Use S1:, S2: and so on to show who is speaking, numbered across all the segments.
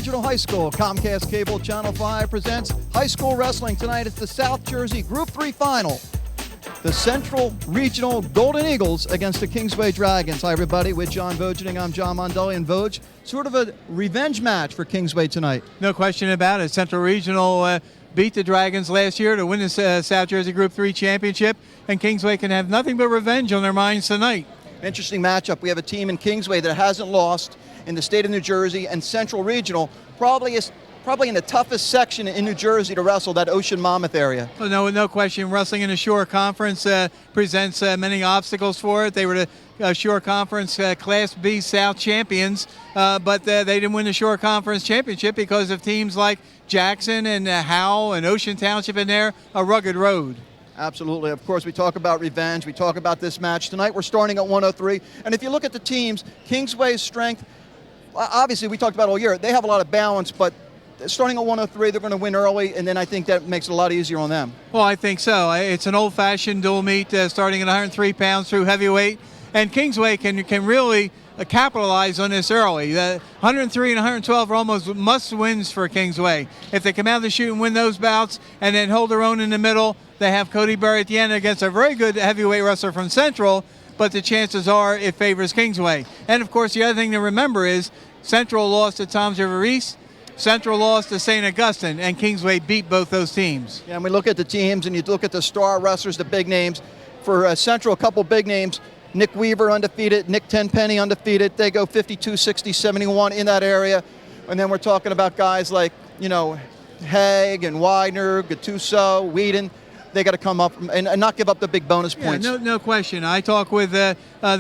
S1: Regional High School. Comcast Cable Channel 5 presents high school wrestling. Tonight it's the South Jersey Group 3 final. The Central Regional Golden Eagles against the Kingsway Dragons. Hi, everybody. With John Vogeding, I'm John Mondelli. And Vogue, sort of a revenge match for Kingsway tonight.
S2: No question about it. Central Regional beat the Dragons last year to win the South Jersey Group 3 championship, and Kingsway can have nothing but revenge on their minds tonight.
S1: Interesting matchup. We have a team in Kingsway that hasn't lost in the state of New Jersey, and Central Regional probably in the toughest section in New Jersey to wrestle, that Ocean Monmouth area.
S2: Well, no question. Wrestling in the Shore Conference presents many obstacles for it. They were the Shore Conference Class B South champions, but they didn't win the Shore Conference championship because of teams like Jackson and Howell and Ocean Township in there, a rugged road.
S1: Absolutely. Of course, we talk about revenge. We talk about this match. Tonight we're starting at 103. And if you look at the teams, Kingsway's strength, obviously we talked about all year, they have a lot of balance, but starting at 103, they're going to win early, and then I think that makes it a lot easier on them.
S2: Well, I think so. It's an old-fashioned dual meet starting at 103 pounds through heavyweight, and Kingsway can really capitalize on this early. 103 and 112 are almost must-wins for Kingsway. If they come out of the chute and win those bouts and then hold their own in the middle, they have Cody Berry at the end against a very good heavyweight wrestler from Central, but the chances are it favors Kingsway. And, of course, the other thing to remember is Central lost to Toms River East, Central lost to St. Augustine, and Kingsway beat both those teams.
S1: Yeah, and we look at the teams, and you look at the star wrestlers, the big names. For Central, a couple big names. Nick Weaver undefeated, Nick Tenpenny undefeated. They go 52, 60, 71 in that area. And then we're talking about guys like, Hague and Widner, Gattuso, Weeden. They got to come up and not give up the big bonus points.
S2: Yeah, no question. I talked with the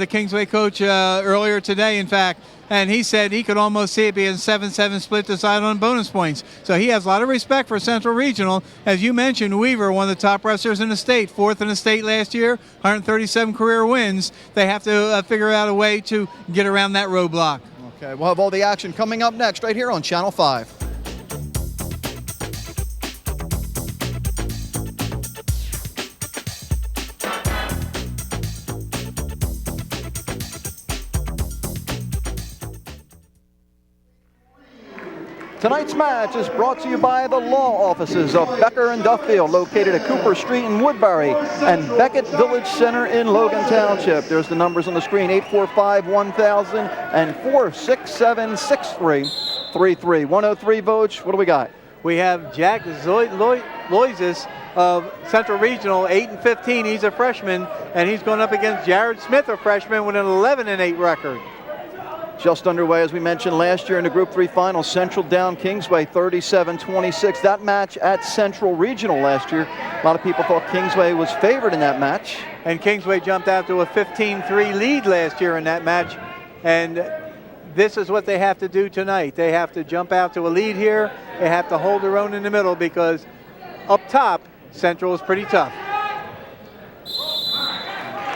S2: Kingsway coach earlier today, in fact, and he said he could almost see it being a 7-7 split decided on bonus points. So he has a lot of respect for Central Regional. As you mentioned, Weaver, one of the top wrestlers in the state, fourth in the state last year, 137 career wins. They have to figure out a way to get around that roadblock.
S1: Okay, we'll have all the action coming up next right here on Channel 5. Tonight's match is brought to you by the law offices of Becker and Duffield, located at Cooper Street in Woodbury, and Beckett Village Center in Logan Township. There's the numbers on the screen, 845-1000 and 467-6333. 103, Vogue, what do we got?
S2: We have Jack Loizos of Central Regional, 8-15. He's a freshman, and he's going up against Jared Smith, a freshman, with an 11-8 record.
S1: Just underway, as we mentioned last year in the Group 3 final, Central down Kingsway 37-26. That match at Central Regional last year, a lot of people thought Kingsway was favored in that match.
S2: And Kingsway jumped out to a 15-3 lead last year in that match. And this is what they have to do tonight. They have to jump out to a lead here. They have to hold their own in the middle, because up top, Central is pretty tough.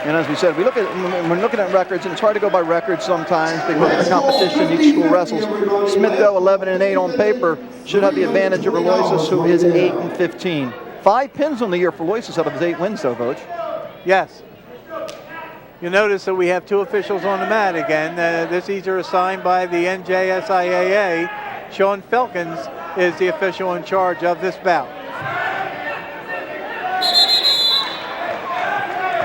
S1: And as we said, we're looking at records, and it's hard to go by records sometimes because of the competition each school wrestles. Smith, though, 11-8 on paper, should have the advantage over Loizos, who is 8-15. 5 pins on the year for Loizos out of his 8 wins, though, Vogue.
S2: Yes. You notice that we have 2 officials on the mat again. This is assigned by the NJSIAA. Sean Felkins is the official in charge of this bout.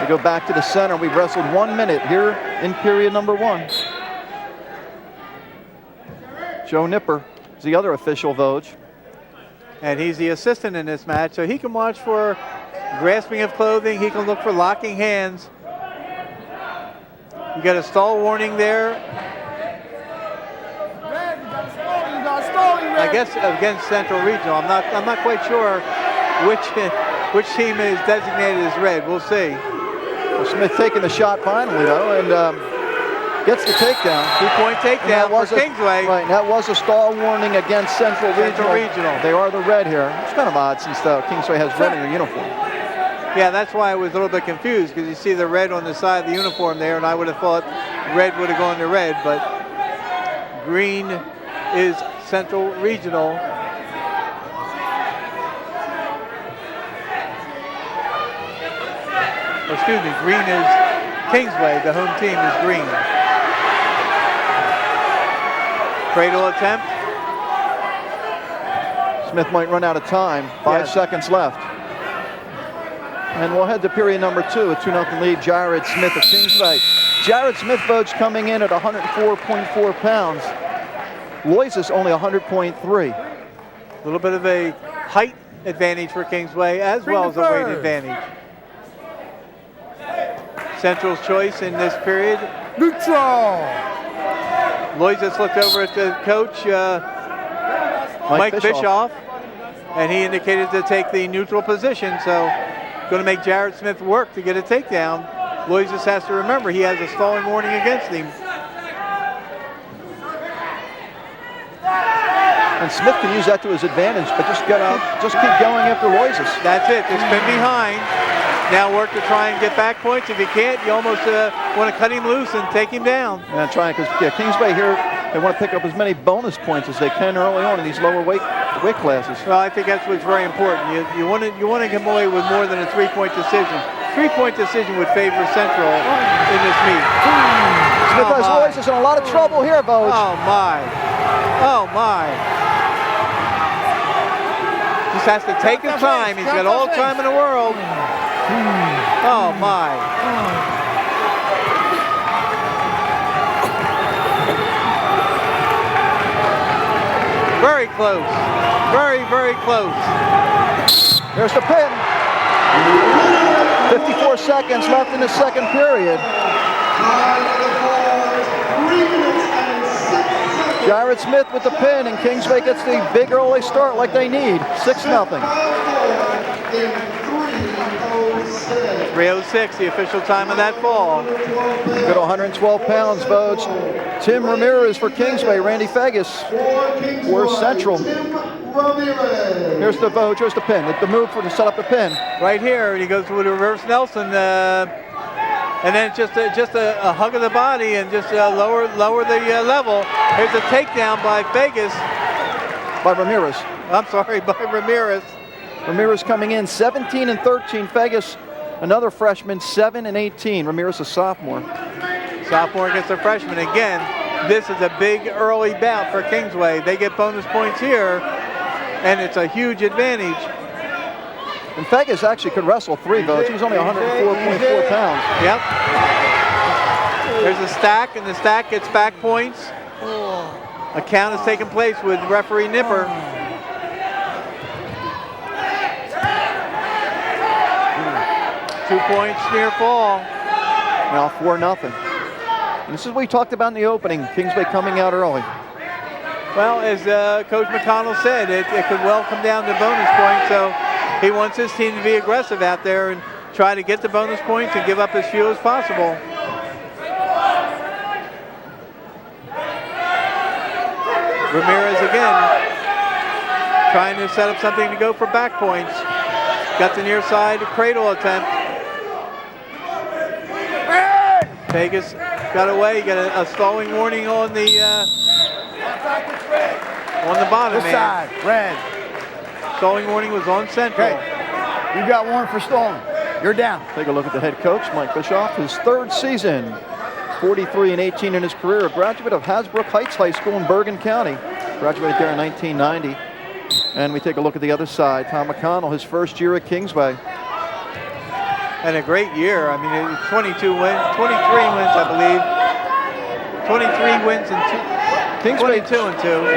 S1: We go back to the center. We've wrestled 1 minute here in period number 1. Joe Nipper is the other official, Vogue.
S2: And he's the assistant in this match, so he can watch for grasping of clothing. He can look for locking hands. You got a stall warning there. I guess against Central Regional. I'm not quite sure which team is designated as red. We'll see.
S1: Well, Smith taking the shot finally, though, and gets the takedown.
S2: 2-point takedown for Kingsway.
S1: Right, that was a stall warning against Central Regional. They are the red here. It's kind of odd since Kingsway has red in their uniform.
S2: Yeah, that's why I was a little bit confused, because you see the red on the side of the uniform there, and I would have thought red would have gone to red, but green is Central Regional. Excuse me, green is Kingsway. The home team is green. Cradle attempt.
S1: Smith might run out of time. 5 seconds left. And we'll head to period number 2, a 2-0 lead. Jared Smith of Kingsway. Jared Smith votes coming in at 104.4 pounds. Loizos only 100.3.
S2: A little bit of a height advantage for Kingsway as well as a weight advantage. Central's choice in this period.
S3: Neutral.
S2: Loizos looked over at the coach, Mike Bischoff, and he indicated to take the neutral position. So going to make Jared Smith work to get a takedown. Loizos has to remember he has a stalling warning against him.
S1: And Smith can use that to his advantage, but just keep going after Loizos.
S2: That's it. Just spin behind. Now work to try and get back points. If you can't, you almost want to cut him loose and take him down.
S1: Yeah, trying, because Kingsway here, they want to pick up as many bonus points as they can early on in these lower weight classes.
S2: Well, I think that's what's very important. You want to come away with more than a 3-point decision. 3-point decision would favor Central in this meet.
S1: Smith has Loizos in a lot of trouble here, Vogue.
S2: Oh my! Oh my! Just has to take his time. He's got all the time in the world. Oh my! Very close. Very, very close.
S1: There's the pin. 54 seconds left in the second period. Jared Smith with the pin, and Kingsway gets the big early start like they need. 6-0.
S2: 3:06, the official time of that fall.
S1: Good 112 pounds, votes. Tim Ramirez for Kingsway, Randy Faiges for Central. Here's the vote, here's the pin. The move to set up the pin.
S2: Right here, he goes with a reverse Nelson, and then just a hug of the body and just lower the level. Here's a takedown by Faiges.
S1: By Ramirez.
S2: I'm sorry, by Ramirez.
S1: Ramirez coming in 17-13. Faiges, another freshman, 7-18. Ramirez a sophomore.
S2: Sophomore against a freshman. Again, this is a big early bout for Kingsway. They get bonus points here, and it's a huge advantage.
S1: And Faiges actually could wrestle 3 votes. He's only 104.4 pounds.
S2: Yep. There's a stack, and the stack gets back points. A count has taken place with referee Nipper. 2 points near fall.
S1: Now 4-0. And this is what we talked about in the opening. Kingsway coming out early.
S2: Well, as Coach McConnell said, it could well come down to bonus points. So he wants his team to be aggressive out there and try to get the bonus points and give up as few as possible. Ramirez again, trying to set up something to go for back points. Got the near side cradle attempt. Faiges got away, got a stalling warning on the bottom.
S3: This side, red.
S2: Stalling warning was on Central.
S3: Okay. You got one for stalling. You're down.
S1: Take a look at the head coach, Mike Bischoff, his 3rd season. 43-18 in his career, a graduate of Hasbrook Heights High School in Bergen County. Graduated there in 1990. And we take a look at the other side. Tom McConnell, his 1st year at Kingsway.
S2: And a great year. I mean, 23 wins, I believe. 23 wins and 22-2.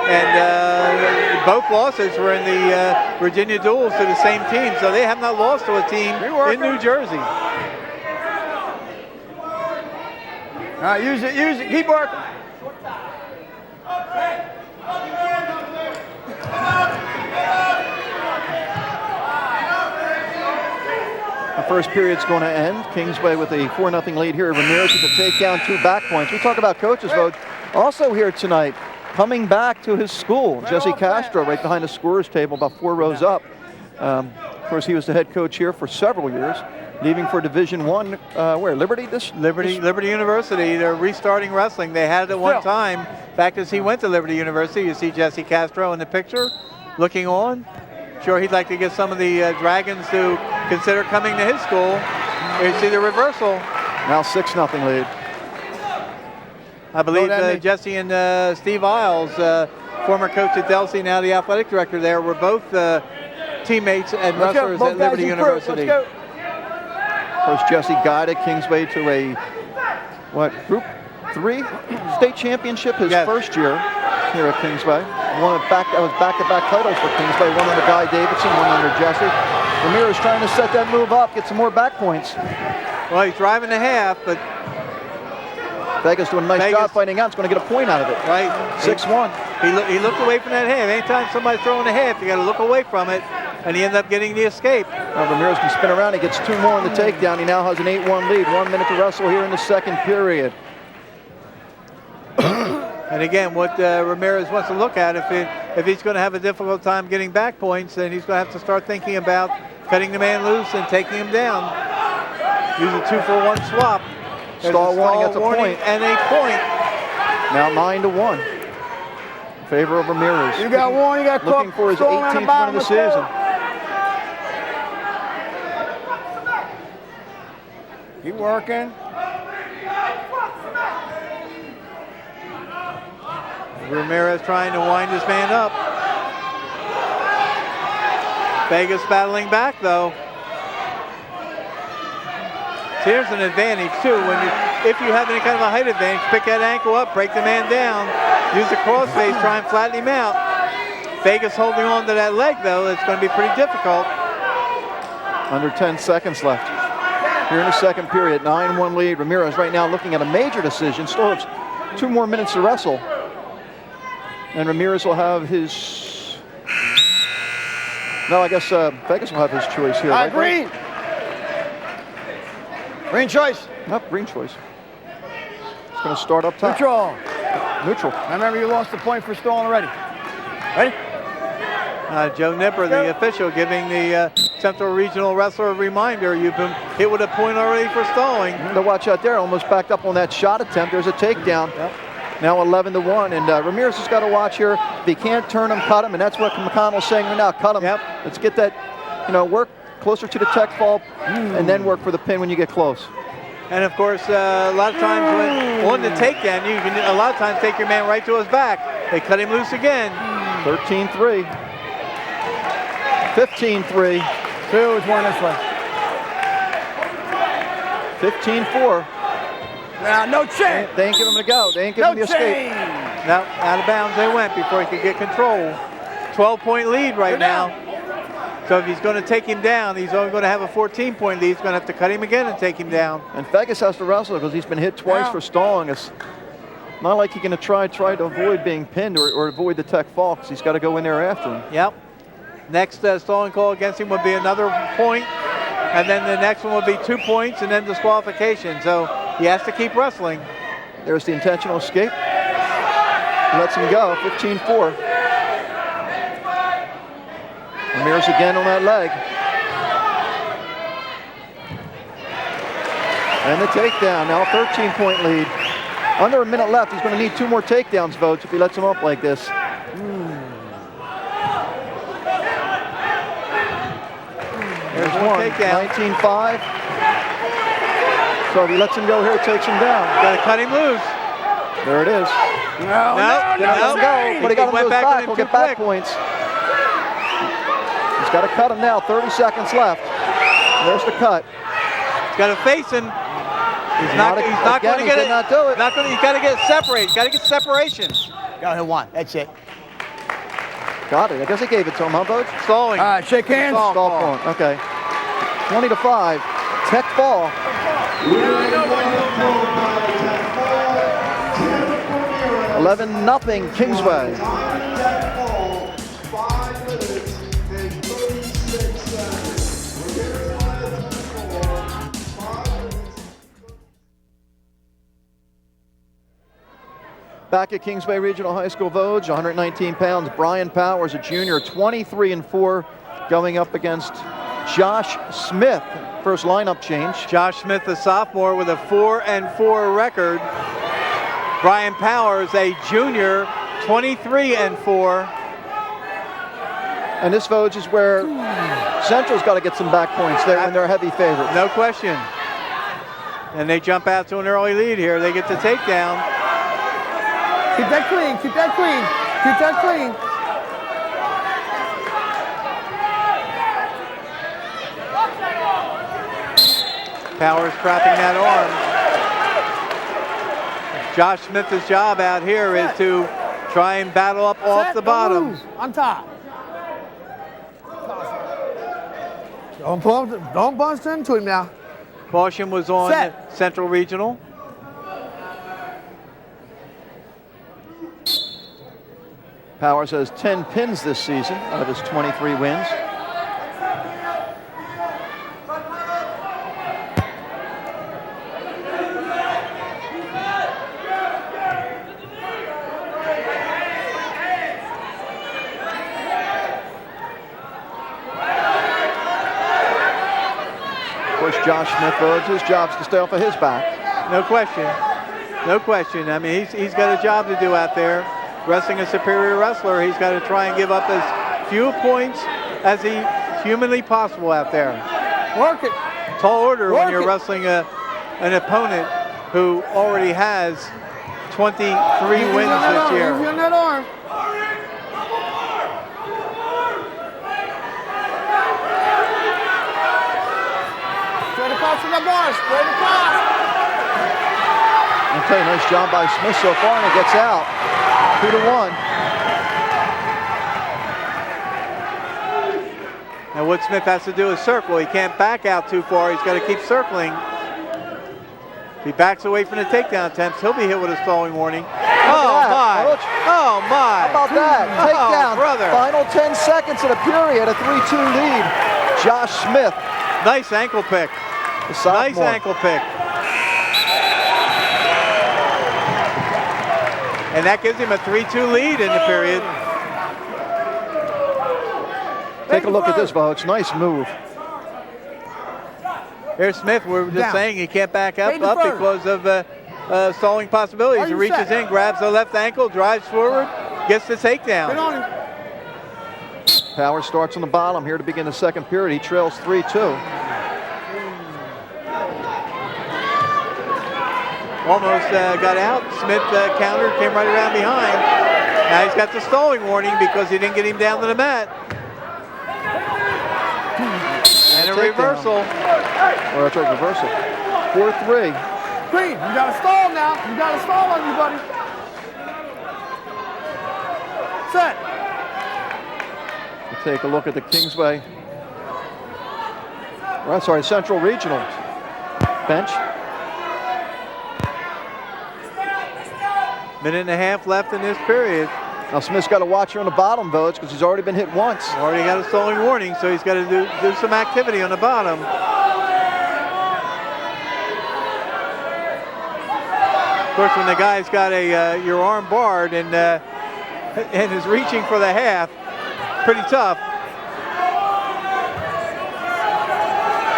S2: And both losses were in the Virginia duels to the same team, so they have not lost to a team in New Jersey.
S3: All right, use it, keep working.
S1: The first period's going to end. Kingsway with a 4-0 lead here. Ramirez with a takedown, 2 back points. We talk about coaches' vote. Also here tonight, coming back to his school, Jesse Castro, right behind the scorer's table, about 4 rows up. Of course, he was the head coach here for several years, leaving for Division I. Where, Liberty?
S2: Liberty University. They're restarting wrestling. They had it at one time. In fact, as he went to Liberty University, you see Jesse Castro in the picture, looking on. Sure, he'd like to get some of the Dragons to consider coming to his school. Here you see the reversal.
S1: Now 6-0 lead.
S2: I believe Jesse and Steve Isles former coach at Delsey, now the athletic director there, were both teammates and wrestlers at Liberty University.
S3: Let's go.
S1: Coach Jesse guided Kingsway to a, Group 3 state championship his first year here at Kingsway. That was back-to-back titles for Kingsway, one under Guy Davidson, one under Jesse. Ramirez trying to set that move up, get some more back points.
S2: Well, he's driving the half, but
S1: Faiges doing a nice job fighting out. It's going to get a point out of it.
S2: Right.
S1: 6-1.
S2: He looked away from that half. Anytime somebody's throwing a half, you got to look away from it, and he ended up getting the escape.
S1: Now Ramirez can spin around. He gets 2 more in the takedown. He now has an 8-1 lead. 1 minute to wrestle here in the second period.
S2: And again, what Ramirez wants to look at, if he's going to have a difficult time getting back points, then he's going to have to start thinking about cutting the man loose and taking him down. Use a 2-for-1 swap.
S1: Stall warning, that's a point.
S2: And a point.
S1: Now 9-1 in favor of Ramirez.
S3: You got one, you got
S1: looking for his 18th win of the season.
S3: Keep working.
S2: Ramirez trying to wind his man up. Faiges battling back though. Here's an advantage too. If you have any kind of a height advantage, pick that ankle up, break the man down, use the crossface, try and flatten him out. Faiges holding on to that leg though, it's going to be pretty difficult.
S1: Under 10 seconds left here in the second period. 9-1 lead. Ramirez right now looking at a major decision. Still has 2 more minutes to wrestle. And Ramirez will have his... No, I guess Faiges will have his choice here. Right,
S3: green. Green choice.
S1: Nope, green choice. It's going to start up top. Neutral.
S3: Remember, you lost the point for stalling already. Ready?
S2: Joe Nipper, the official, giving the Central Regional wrestler a reminder. You've been hit with a point already for stalling.
S1: To watch out there, almost backed up on that shot attempt. There's a takedown. Yep. Now 11-1, and Ramirez has got to watch here. If he can't turn him, cut him, and that's what McConnell's saying right now. Cut him.
S2: Yep.
S1: Let's get that, work closer to the tech fall, and then work for the pin when you get close.
S2: And of course, a lot of times on the takedown, you can a lot of times take your man right to his back. They cut him loose again.
S1: 13-3. 15-3.
S3: 2 is one this way.
S1: 15-4.
S3: Now, no change.
S1: They ain't giving him a go. They ain't giving him the escape.
S2: Now, out of bounds they went before he could get control. 12-point lead right now. So if he's going to take him down, he's only going to have a 14-point lead. He's going to have to cut him again and take him down.
S1: And Faiges has to wrestle because he's been hit twice for stalling. It's not like he's going to try to avoid being pinned or avoid the tech fall, because he's got to go in there after him.
S2: Yep. Next stalling call against him would be another point, and then the next one would be 2 points and then disqualification. So he has to keep wrestling.
S1: There's the intentional escape. He lets him go, 15-4. Ramirez again on that leg. And the takedown, now 13-point lead. Under a minute left, he's going to need 2 more takedowns, votes, if he lets him up like this. There's one, 19-5. So if he lets him go here, it takes him down.
S2: Got to cut him loose.
S1: There it is.
S3: No.
S1: Go, but he got him to his back. He'll get back points. He's got to cut him now. 30 seconds left. There's the cut.
S2: He's got to face him. He's not going to get it.
S1: Not do it.
S2: He's got to get it separated. He's got to get separation.
S3: Got to hit 1. That's it.
S1: Got it. I guess he gave it to him, huh, Bud?
S2: Stalling.
S3: All right, shake hands.
S1: Stall point. Okay. 20-5. Tech fall. 11-0 Kingsway. Back at Kingsway Regional High School, Vogeding, 119 pounds. Brian Powers, a junior, 23-4, going up against Josh Smith. First lineup change.
S2: Josh Smith, a sophomore, with a 4-4 record. Brian Powers, a junior, 23-4.
S1: And this, Vogeding, is where Central's got to get some back points there when they're heavy favorites.
S2: No question. And they jump out to an early lead here. They get the takedown.
S3: Keep that clean. Keep that clean.
S4: Keep that clean.
S5: Powers trapping that arm. Josh Smith's job out here is to try and battle up off
S4: Set,
S5: the
S4: don't
S5: bottom.
S4: lose. On top. Don't bust into him now.
S5: Caution was on
S4: Set.
S5: Central Regional.
S1: Powers has 10 pins this season out of his 23 wins. Of course, Josh Smith, it's his job to stay off of his back.
S5: No question. No question. I mean, he's got a job to do out there. Wrestling a superior wrestler, he's got to try and give up as few points as he humanly possible out there.
S4: Work it.
S5: Tall order when
S4: Work
S5: you're
S4: it.
S5: wrestling an opponent who already has 23 wins this year.
S4: Easy on that arm. Straight across from the bar. Straight across.
S1: I'll tell you, nice job by Smith so far, and it gets out. 2-1.
S5: And what Smith has to do is circle. He can't back out too far. He's got to keep circling. If he backs away from the takedown attempts, he'll be hit with a stalling warning. Oh my!
S1: Coach.
S5: Oh my!
S1: How about that?
S5: Oh,
S1: Takedown.
S5: brother.
S1: Final 10 seconds of the period, a 3-2 lead. Josh Smith,
S5: Nice ankle pick.
S1: the sophomore.
S5: Nice ankle pick. And that gives him a 3-2 lead in the period.
S1: Take a look at this, folks. Nice move.
S5: Here's Smith. We're just
S4: Down.
S5: saying he can't back up
S4: Fade to first.
S5: because of stalling possibilities.
S4: Are
S5: He
S4: you
S5: reaches
S4: set?
S5: in, grabs the left ankle, drives forward, gets the
S4: Get
S5: takedown.
S4: on him.
S1: Powers starts on the bottom here to begin the second period. He trails 3-2.
S5: Almost got out. Smith countered, came right around behind. Now he's got the stalling warning because he didn't get him down to the mat. And a
S1: Takedown.
S5: reversal.
S1: Or that's a reversal. 4-3.
S4: Green, you got to stall now. You got to stall on you, buddy. Set.
S1: We'll take a look at the Kingsway. Or, sorry, Central Regional bench.
S5: Minute and a half left in this period.
S1: Now Smith's got to watch here on the bottom, votes, because he's already been hit once.
S5: Already got a stalling warning, so he's got to do some activity on the bottom. Of course, when the guy's got your arm barred and is reaching for the half, pretty tough.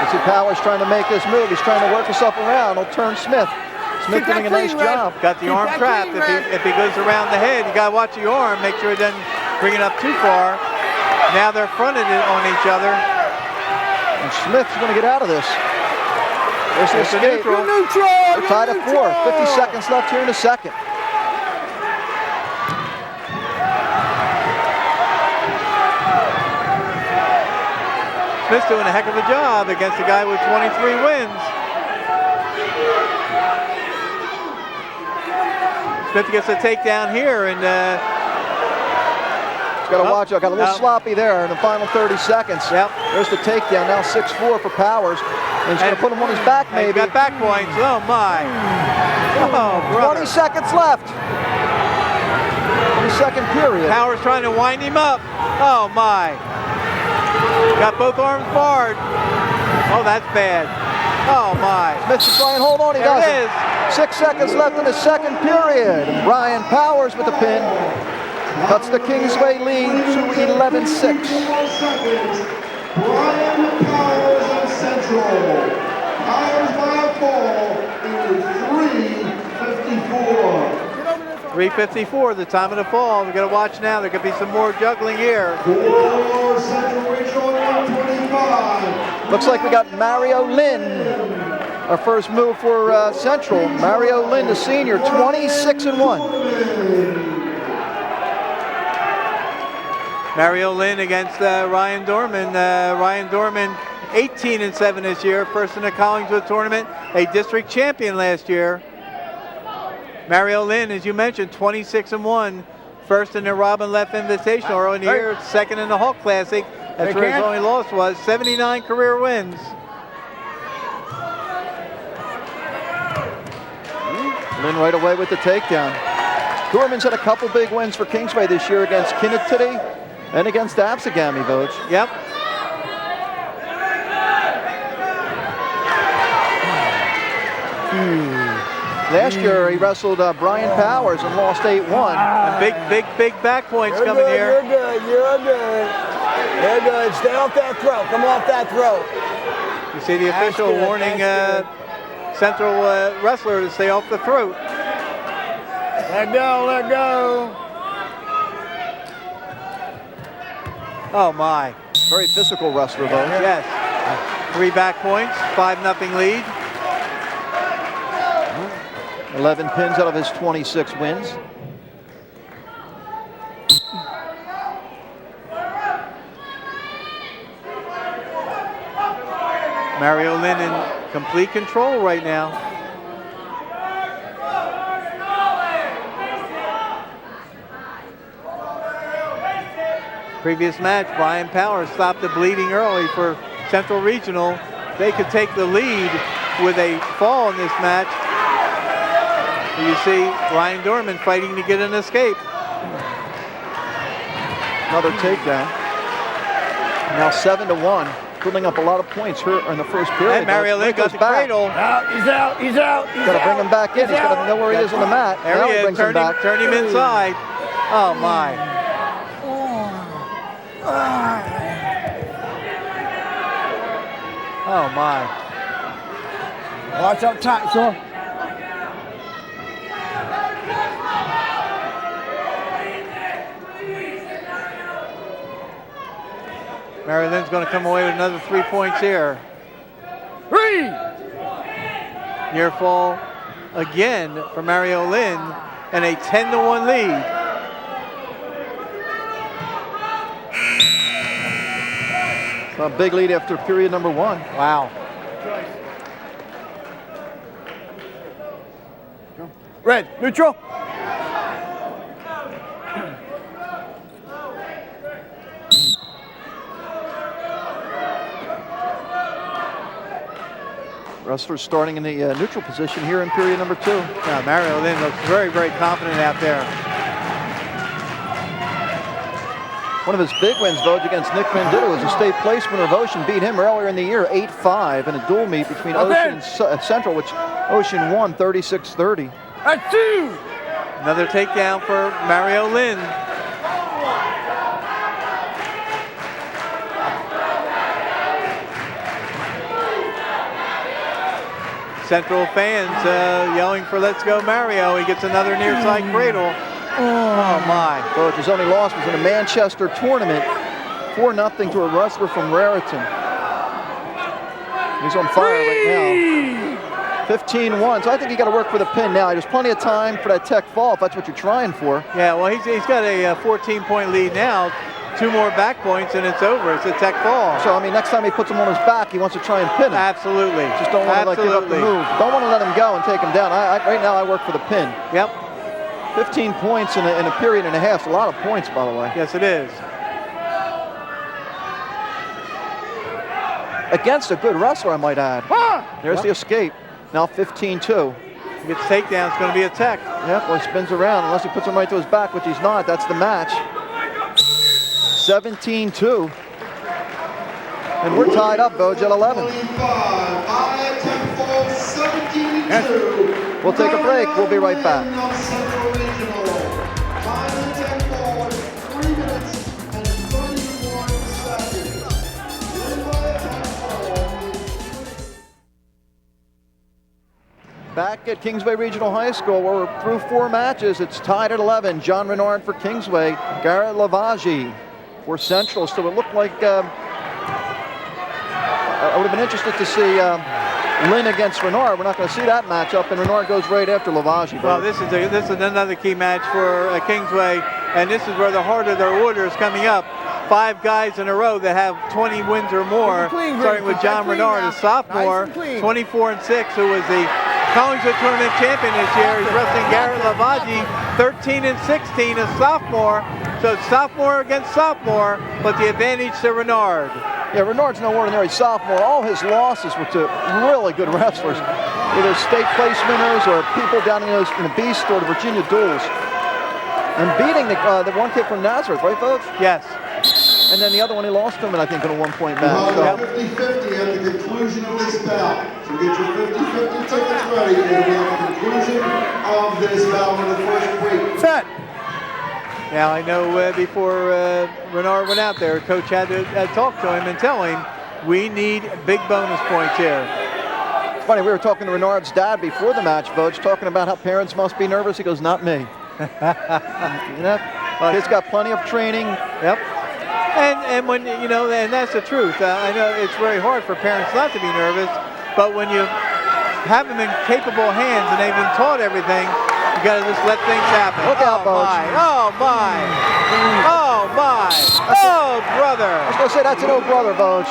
S1: You see Powers trying to make this move. He's trying to work himself around. He'll turn Smith. Smith
S4: Keep that
S1: doing a nice
S4: clean, Red.
S1: job.
S5: Got the
S4: Keep
S5: arm
S4: that
S5: trapped.
S4: clean, Red.
S5: If he goes around the head, you got to watch your arm, make sure it doesn't bring it up too far. Now they're fronted on each other.
S1: And Smith's going to get out of this. There's the
S5: It's a
S1: escape.
S5: neutral.
S4: You're neutral.
S1: They're
S4: You're
S1: tied at 4.
S4: neutral.
S1: 50 seconds left here in the second.
S5: Smith's doing a heck of a job against a guy with 23 wins. Smith gets a takedown here, and
S1: He's got to watch out. Got a little
S5: no.
S1: sloppy there in the final 30 seconds.
S5: Yep.
S1: There's the takedown. Now 6-4 for Powers. And he's going to put him on his back,
S5: and he's
S1: maybe.
S5: got back points. Oh my! Oh, brother.
S1: 20 seconds left. In the second period.
S5: Powers trying to wind him up. Oh my! Got both arms barred. Oh, that's bad. Oh my!
S1: Smith to try and hold on. He
S5: There
S1: does
S5: it is.
S1: 6 seconds left in the second period. And Brian Powers with the pin. Cuts the Kingsway lead to 11-6.
S6: Brian Powers of Central. Powers by a fall in 3:54.
S5: 3:54, the time of the fall. We got to watch now. There could be some more juggling here.
S6: For Central Regional 125.
S1: Looks like we got Mario Lynn. Our first move for Central. Mario Lynn, the senior, 26-1.
S5: Mario Lynn against Ryan Dormann. Ryan Dormann, 18-7 this year, first in the Collingswood tournament, a district champion last year. Mario Lynn, as you mentioned, 26-1, first in the Robin Leff Invitational early in the year, second in the Hulk Classic. That's where his only loss was. 79 career wins.
S1: Lynn right away with the takedown. Dormann's had a couple big wins for Kingsway this year against Kinnitty and against Absegami, Voj.
S5: Yep.
S1: Last year he wrestled Brian Powers and lost 8-1.
S5: And big back points
S4: You're
S5: coming
S4: good,
S5: here.
S4: You're good. You're good. You're good. Stay off that throat. Come off that throat.
S5: You see the official
S4: That's good,
S5: warning
S4: that's
S5: Central wrestler to stay off the throat.
S4: Let go. Let go.
S5: Oh my.
S1: Very physical wrestler, Voj.
S5: Yes. 3 back points, 5-0 lead.
S1: 11 pins out of his 26 wins.
S5: Mario Lynn in complete control right now. Previous match, Brian Powers stopped the bleeding early for Central Regional. They could take the lead with a fall in this match. You see Ryan Dormann fighting to get an escape.
S1: Another takedown. Now 7-1. Building up a lot of points here in the first period.
S5: And Mario Lynn got the cradle.
S4: Out. He's out. He's out. He's
S1: Got to
S4: out.
S1: bring him back in. He's got to know where he is on the mat.
S5: There
S1: Now
S5: he is.
S1: brings him back.
S5: Turn him inside. Oh my. Oh my.
S4: Watch up tight, son.
S5: Mario Lynn's going to come away with another 3 points here.
S4: 3.
S5: Near fall again for Mario Lynn and a 10-1 lead.
S1: A big lead after period number 1.
S5: Wow.
S4: Red. Neutral.
S1: Wrestlers starting in the neutral position here in period number 2.
S5: Yeah, Mario Lynn looks very, very confident out there.
S1: One of his big wins, Voj, against Nick Manditto was a state placement of Ocean. Beat him earlier in the year, 8-5 in a dual meet between Ocean and Central, which Ocean won 36-30.
S4: That's 2.
S5: Another takedown for Mario Lynn. Central fans yelling for "Let's go Mario." He gets another near side cradle. Oh my.
S1: Voj, his only loss was in a Manchester tournament, 4-0 to a wrestler from Raritan. He's on fire right now. 15-1, so I think you got to work for the pin now. There's plenty of time for that tech fall if that's what you're trying for.
S5: Yeah, well, he's got a 14-point lead now. 2 more back points and it's over. It's a tech fall.
S1: So, I mean, next time he puts him on his back, he wants to try and pin him.
S5: Absolutely.
S1: Just don't want to like, give up the move. Don't want to let him go and take him down. Right now, I work for the pin.
S5: Yep.
S1: 15 points in a period and a half. It's a lot of points, by the way.
S5: Yes, it is.
S1: Against a good wrestler, I might add. There's the escape. Now 15-2.
S5: He gets takedown. It's going to be a tech.
S1: Yep, well, he spins around. Unless he puts him right to his back, which he's not. That's the match. 17-2. And we're tied up, Voj, at 11. We'll take a break. We'll be right back. Back at Kingsway Regional High School, where we're through 4 matches. It's tied at 11. John Renard for Kingsway, Garrett Lavaggi for Central. So it looked like I would have been interested to see Lynn against Renard. We're not going to see that matchup, and Renard goes right after Lavaggi.
S5: Well, this is another key match for Kingsway. and this is where the heart of their order is coming up. 5 guys in a row that have 20 wins or more, starting with John Renard, a sophomore, 24-6, who was the Kingsway tournament champion this year. He's wrestling Garrett Lavaggi, 13-16, a sophomore. So it's sophomore against sophomore, but the advantage to Renard.
S1: Yeah, Renard's no ordinary sophomore. All his losses were to really good wrestlers, either state place winners or people down in the Beast or the Virginia Duels. And beating the one kid from Nazareth, right, folks?
S5: Yes.
S1: And then the other one, he lost to him, I think, in a one-point match.
S6: We'll have 50-50 at the conclusion of this bout. So get your 50-50 tickets ready. It'll be at the conclusion of this bout in the first break.
S3: Set.
S5: Now, I know before Renard went out there, Coach had to talk to him and tell him, we need big bonus points here.
S1: It's funny, we were talking to Renard's dad before the match, Vogue, talking about how parents must be nervous. He goes, not me. You know, kid's got plenty of training.
S5: Yep. And when, you know, and that's the truth. I know it's very hard for parents not to be nervous, but when you have them in capable hands and they've been taught everything, you got to just let things happen.
S1: Look out,
S5: oh, my. Oh, my. Oh, my. Oh, brother.
S1: I was going to say, that's an old brother, Vogue.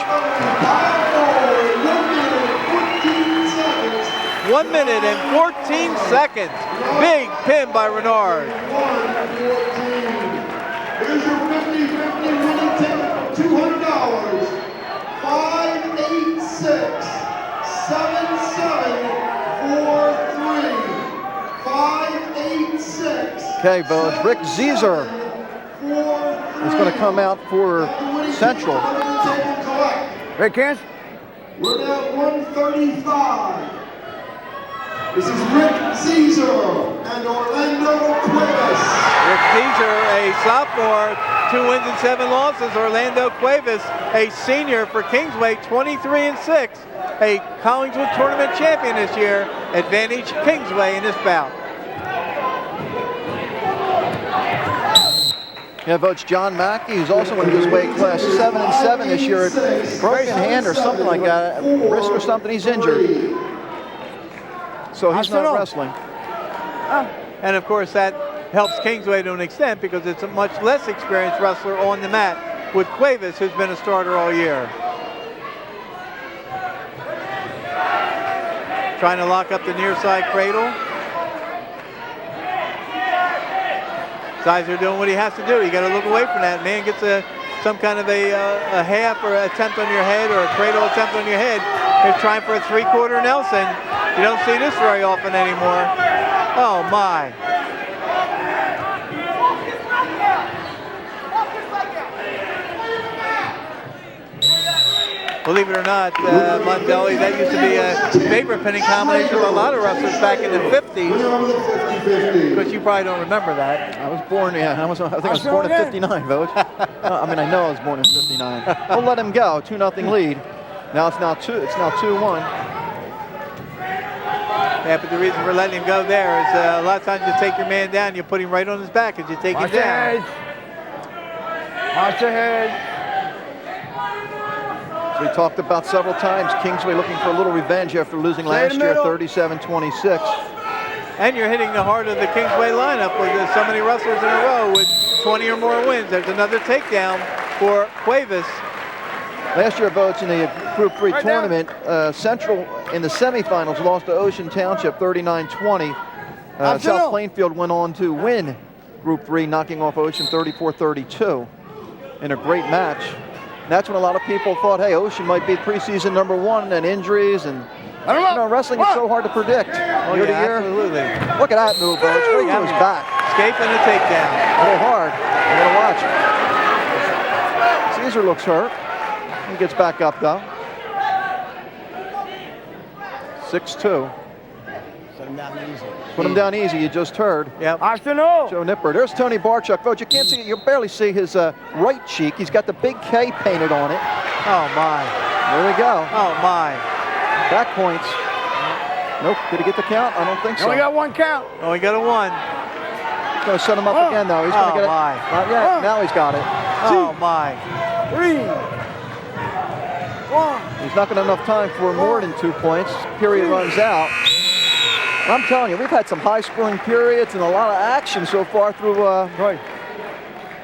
S5: 1 minute and 14 seconds. Big pin by Renard.
S6: Here's your 50-50 winning ticket, $200. 586 7743. 586.
S1: Okay, Vogue. Rick Zieser is going to come out for Central.
S3: Red cans?
S6: We're now at 135. This is Rick Zieser and Orlando Cuevas.
S5: Rick Zieser, a sophomore, 2 wins and 7 losses. Orlando Cuevas, a senior for Kingsway, 23-6. A Collingswood tournament champion this year. Advantage Kingsway in this bout.
S1: Yeah, Vogue, John Mackey, who's also in this weight class, 7-7 this year. Broken hand or something like that, wrist or something, he's injured. So he's not wrestling.
S5: And of course that helps Kingsway to an extent because it's a much less experienced wrestler on the mat with Cuevas, who's been a starter all year. Trying to lock up the near side cradle. Zieser doing what he has to do. You got to look away from that. Man gets some kind of a half or attempt on your head or a cradle attempt on your head. They're trying for a 3/4 Nelson. You don't see this very often anymore. Oh, my. Believe it or not, Mondelli, that used to be a favorite pinning combination of a lot of wrestlers back in the 50s. But you probably don't remember that.
S1: I was born, yeah, I think I was born in 59, Vogue. I mean, I know I was born in 59. We'll let him go, 2-0 lead. Now it's now 2-1.
S5: Yeah, but the reason for letting him go there is a lot of times you take your man down, you put him right on his back as you take him down.
S3: Watch your head.
S1: So we talked about several times, Kingsway looking for a little revenge after losing last year, 37-26.
S5: And you're hitting the heart of the Kingsway lineup with so many wrestlers in a row with 20 or more wins. There's another takedown for Cuevas.
S1: Last year, Votes in the Group 3 tournament, Central in the semifinals lost to Ocean Township 39-20. South Plainfield went on to win Group 3, knocking off Ocean 34-32 in a great match. And that's when a lot of people thought, hey, Ocean might be preseason #1, and injuries and wrestling is so hard to predict year to year.
S5: Absolutely.
S1: Look at that move, Votes. Straight to his back.
S5: Escape and a takedown.
S1: A little hard. I'm gonna watch. Zieser looks hurt. He gets back up though. 6-2.
S3: Set him down easy.
S1: Put him down easy, you just heard.
S5: Yep.
S1: Joe Nipper. There's Tony Barchuk. Vote, you can't see it. You barely see his right cheek. He's got the big K painted on it.
S5: Oh, my.
S1: There we go.
S5: Oh, my.
S1: Back points. Nope. Did he get the count? I don't think so.
S3: Only got 1 count.
S5: Only got a 1.
S1: He's going to set him up again, though. He's going to get it.
S5: My.
S1: Not yet. Now he's got it.
S5: Oh, my.
S3: 3, 1.
S1: He's not going to have enough time for more than 2 points. Period runs out. I'm telling you, we've had some high-scoring periods and a lot of action so far through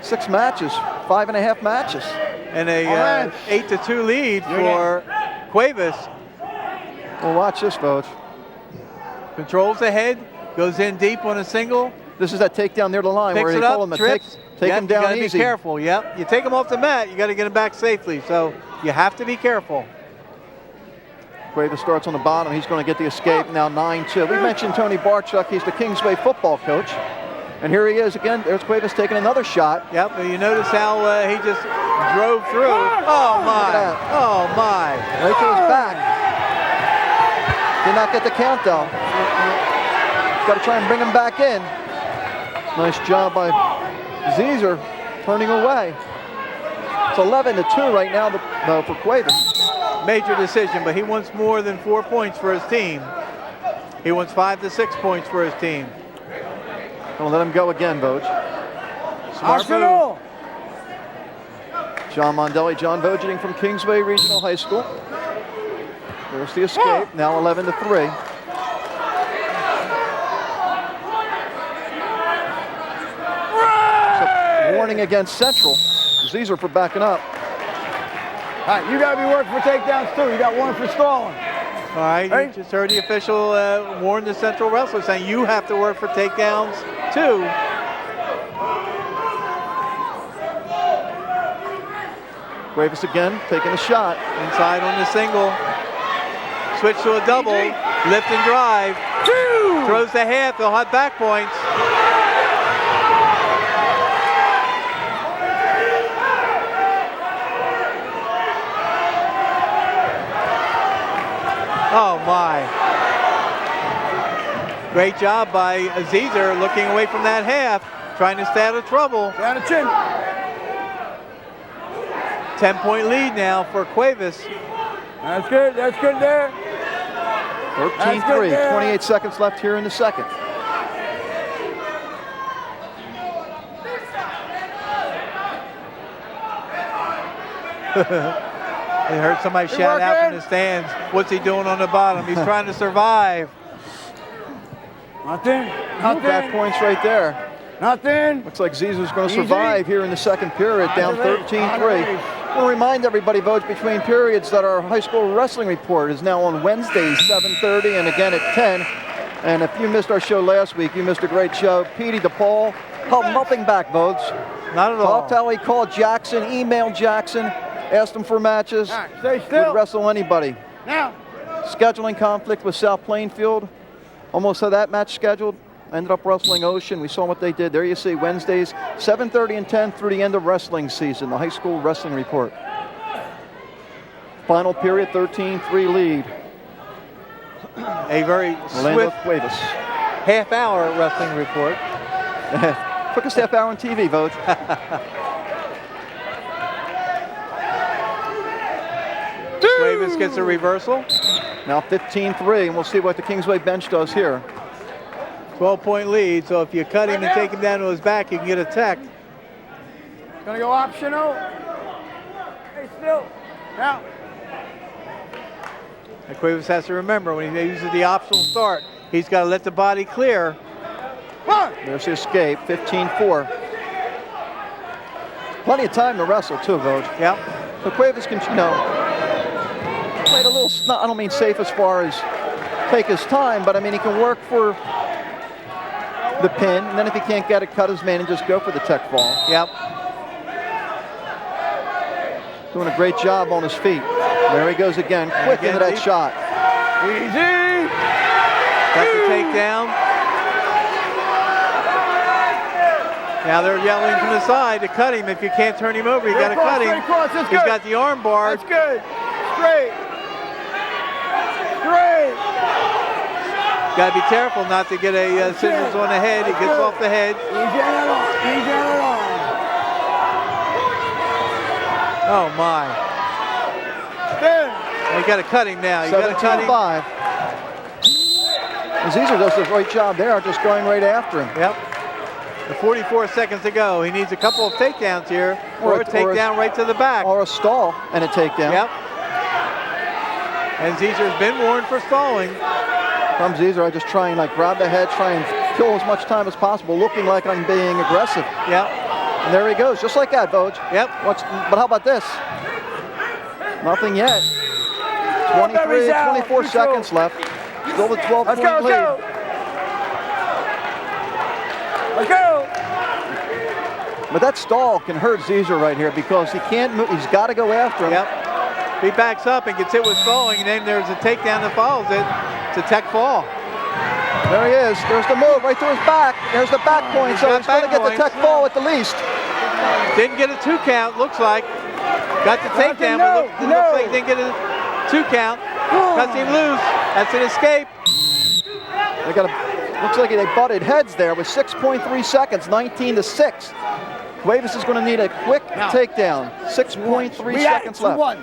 S1: 6 matches, 5.5 matches.
S5: And a 8-2 lead for Cuevas.
S1: Well, watch this, folks.
S5: Controls the head, goes in deep on a single.
S1: This is that takedown near the line
S5: Picks
S1: where
S5: it
S1: they
S5: up,
S1: told him to
S5: trips.
S1: take him down
S5: you gotta
S1: easy.
S5: Be careful. Yep. You take him off the mat, you got to get him back safely. So you have to be careful.
S1: Cuevas starts on the bottom. He's going to get the escape. Now 9-2. We mentioned Tony Barchuk. He's the Kingsway football coach. And here he is again. There's Cuevas taking another shot.
S5: Yep. But you notice how he just drove through. Oh my! Oh my!
S1: Right to his back. Did not get the count though. Got to try and bring him back in. Nice job by Zieser turning away. It's 11-2 right now for Cuevas.
S5: Major decision, but he wants more than 4 points for his team. He wants 5 to 6 points for his team.
S1: Don't let him go again, Vogt.
S5: Smart move.
S1: John Mondelli, John Vogeding from Kingsway Regional High School. There's the escape, now 11-3. So, warning against Central. Zieser for backing up.
S3: All right, you got to be working for takedowns too. You got one for stalling.
S5: All right, you just heard the official warn the Central wrestler saying you have to work for takedowns too.
S1: Cuevas again, taking a shot.
S5: Inside on the single. Switch to a double. Lift and drive. Throws the half. They'll have back points. Oh my. Great job by Zieser looking away from that half, trying to stay out of trouble.
S3: Down the chin.
S5: 10-point lead now for Cuevas.
S3: That's good there.
S1: 13-3, 28 seconds left here in the second.
S5: I heard somebody shout out from the stands, what's he doing on the bottom? He's trying to survive.
S3: Nothing.
S1: Back points right there.
S3: Nothing.
S1: Looks like Zieser's going to survive here in the second period, down 13-3. We'll remind everybody, Vogt, between periods that our high school wrestling report is now on Wednesdays, 7:30, and again at 10. And if you missed our show last week, you missed a great show. Petey DePaul held nothing back, Vogt.
S5: Not at all.
S1: Talked how he called Jackson, emailed Jackson, asked him for matches.
S3: Right, stay still.
S1: Would wrestle anybody.
S3: Now.
S1: Scheduling conflict with South Plainfield. Almost had that match scheduled. Ended up wrestling Ocean. We saw what they did. There you see Wednesdays, 7:30 and 10 through the end of wrestling season. The high school wrestling report. Final period, 13-3 lead.
S5: A very swift
S1: Cuevas.
S5: half-hour wrestling report.
S1: Quickest half hour on TV, Vogt.
S5: Cuevas gets a reversal.
S1: Now 15-3, and we'll see what the Kingsway bench does here.
S5: 12-point lead, so if you cut him and take him down to his back, you can get a tech.
S3: Gonna go optional. Hey, still. Now.
S5: And Cuevas has to remember when he uses the optional start, he's got to let the body clear.
S1: There's the escape, 15-4. Plenty of time to wrestle too, Vogt.
S5: Yep.
S1: So Cuevas can, played a little, I don't mean safe as far as take his time, but I mean he can work for the pin, and then if he can't get it, cut his man and just go for the tech fall.
S5: Yep.
S1: Doing a great job on his feet. There he goes again, quick into that shot.
S3: Easy.
S5: Got the takedown. Now they're yelling from the side to cut him. If you can't turn him over, you got to cut him. He's got the arm bar.
S3: That's good. Straight. Straight.
S5: Got to be careful not to get a scissors on the head. He gets off the head.
S3: Easy on that arm. Easy on that arm.
S5: Oh my.
S3: Good.
S5: You got to cut him now. You got to cut him.
S1: 17-5. Zieser does a great job there, just going right after him.
S5: Yep. The 44 seconds to go. He needs a couple of takedowns here, or a takedown right to the back.
S1: Or a stall and a takedown.
S5: Yep. And Zieser's been warned for stalling.
S1: From Zieser, I just try and grab the head, try and kill as much time as possible, looking like I'm being aggressive.
S5: Yep.
S1: And there he goes, just like that, Vogue.
S5: Yep.
S1: But how about this? Nothing yet. 24 seconds left. Still a 12-point lead.
S3: Let's go.
S1: But that stall can hurt Zieser right here because he can't move. He's got to go after him.
S5: Yep. He backs up and gets hit with stalling, and then there's a takedown that follows it. It's a tech fall.
S1: There he is. There's the move right through his back. There's the back point, so he's going to get the tech fall at the least.
S5: Didn't get a 2 count, looks like. Got the takedown, but looks like he didn't get a 2 count. Cuts him loose. That's an escape.
S1: They got looks like they butted heads there with 6.3 seconds, 19-6. Cuevas is going to need a quick takedown. 6.3 seconds left.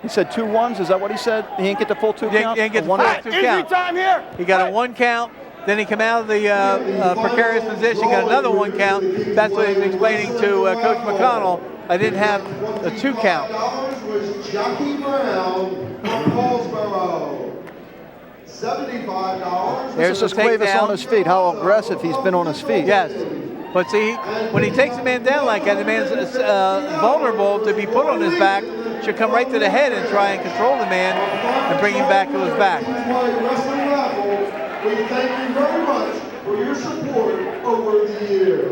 S1: He said 2 1s. Is that what he said? He didn't get the full 2 count?
S5: He didn't get the full 2 count.
S3: Time here.
S5: He got a 1 count. Then he came out of the precarious position, got another 1 count. That's what he's explaining to Coach McConnell. I didn't have a 2 count.
S6: Was Jackie Brown from Paulsboro. $75.
S1: There's just Cuevas on his feet. How aggressive he's been on his feet.
S5: Yes. But see, when he takes a man down like that, the man's vulnerable to be put on his back. Should come right to the head and try and control the man and bring him back to his back.
S6: We thank you very much for your support over the year.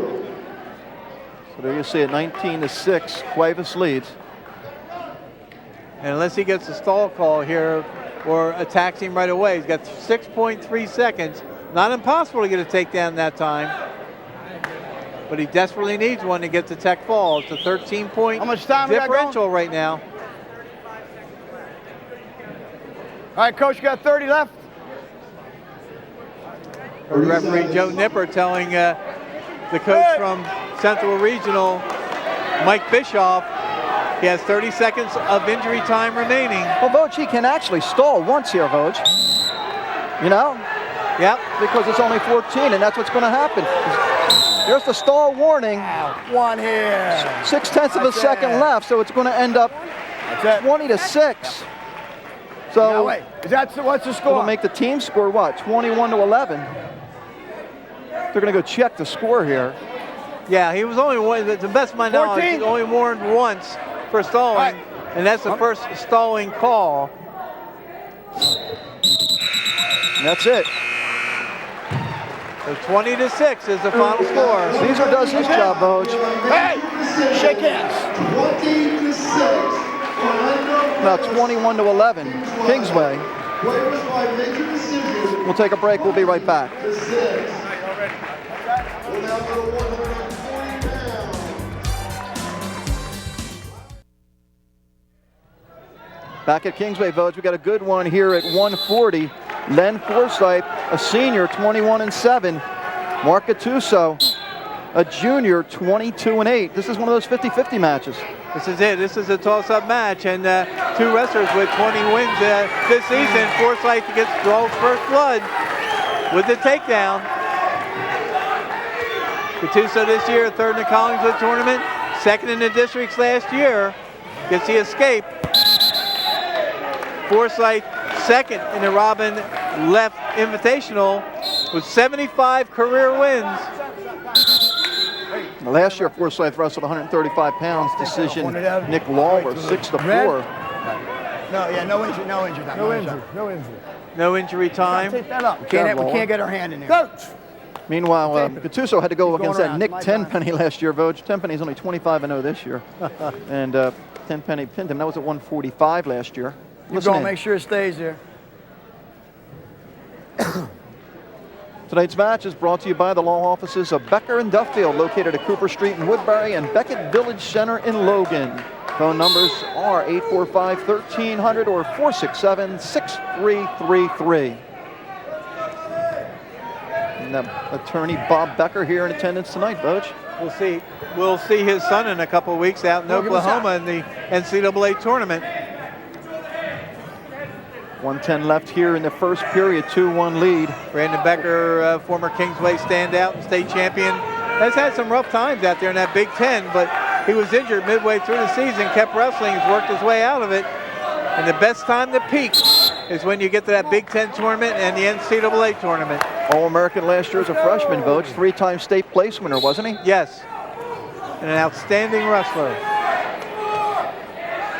S1: So there you see it, 19-6. Cuevas leads.
S5: And unless he gets a stall call here or attacks him right away, he's got 6.3 seconds. Not impossible to get a takedown that time. But he desperately needs one to get the tech fall. It's a 13-point differential right now.
S3: All right, Coach, you got 30 left.
S5: Referee Joe Nipper telling the coach from Central Regional, Mike Bischoff, he has 30 seconds of injury time remaining.
S1: Well, Vogue, he can actually stall once here, Vogue. You know?
S5: Yep.
S1: Because it's only 14, and that's what's going to happen. There's the stall warning.
S3: 1 here.
S1: 0.6 of a second left, so it's going to end up 20-6. So
S3: no, wait. What's the score?
S1: It'll make the team score what? 21-11. They're going to go check the score here.
S5: Yeah, he was only one. To the best of my knowledge, he's only warned once for stalling, and that's the first stalling call.
S1: And that's it.
S5: So 20-6 is the final score.
S1: Zieser does his job, Vogue.
S3: Hey, shake hands.
S6: 20-6.
S1: About 21-11. Kingsway. We'll take a break. We'll be right back. Back at Kingsway, Vogue, we got a good one here at 140. Len Forsyth, a senior, 21-7. Mark Gattuso, a junior, 22-8. This is one of those 50-50 matches.
S5: This is it. This is a toss-up match, and 2 wrestlers with 20 wins this season. Forsyth gets draws first blood with the takedown. Gattuso this year, 3rd in the Collingswood tournament, 2nd in the districts last year. Gets the escape. Forsyth 2nd in the Robin Left Invitational with 75 career wins.
S1: Last year, Forsyth wrestled 135 pounds. Decision, Nick Lawler, 6-4.
S3: No injury.
S5: No injury time.
S3: Take that up. We can't get our hand in there. Coach.
S1: Meanwhile, Gattuso had to go against that Nick Tenpenny last year, Vogue. Tenpenny's only 25-0 this year. And Tenpenny pinned him. That was at 145 last year.
S3: You're going to make sure it stays there.
S1: Tonight's match is brought to you by the law offices of Becker and Duffield, located at Cooper Street in Woodbury and Beckett Village Center in Logan. Phone numbers are 845-1300 or 467-6333. And attorney Bob Becker here in attendance tonight, Butch.
S5: We'll see his son in a couple of weeks out in Oklahoma in the NCAA tournament.
S1: 1:10 left here in the first period, 2-1 lead.
S5: Brandon Becker, former Kingsway standout and state champion, has had some rough times out there in that Big Ten, but he was injured midway through the season, kept wrestling, has worked his way out of it. And the best time to peak is when you get to that Big Ten tournament and the NCAA tournament.
S1: All-American last year as a freshman, Voge. 3-time state place winner, wasn't he?
S5: Yes. And an outstanding wrestler.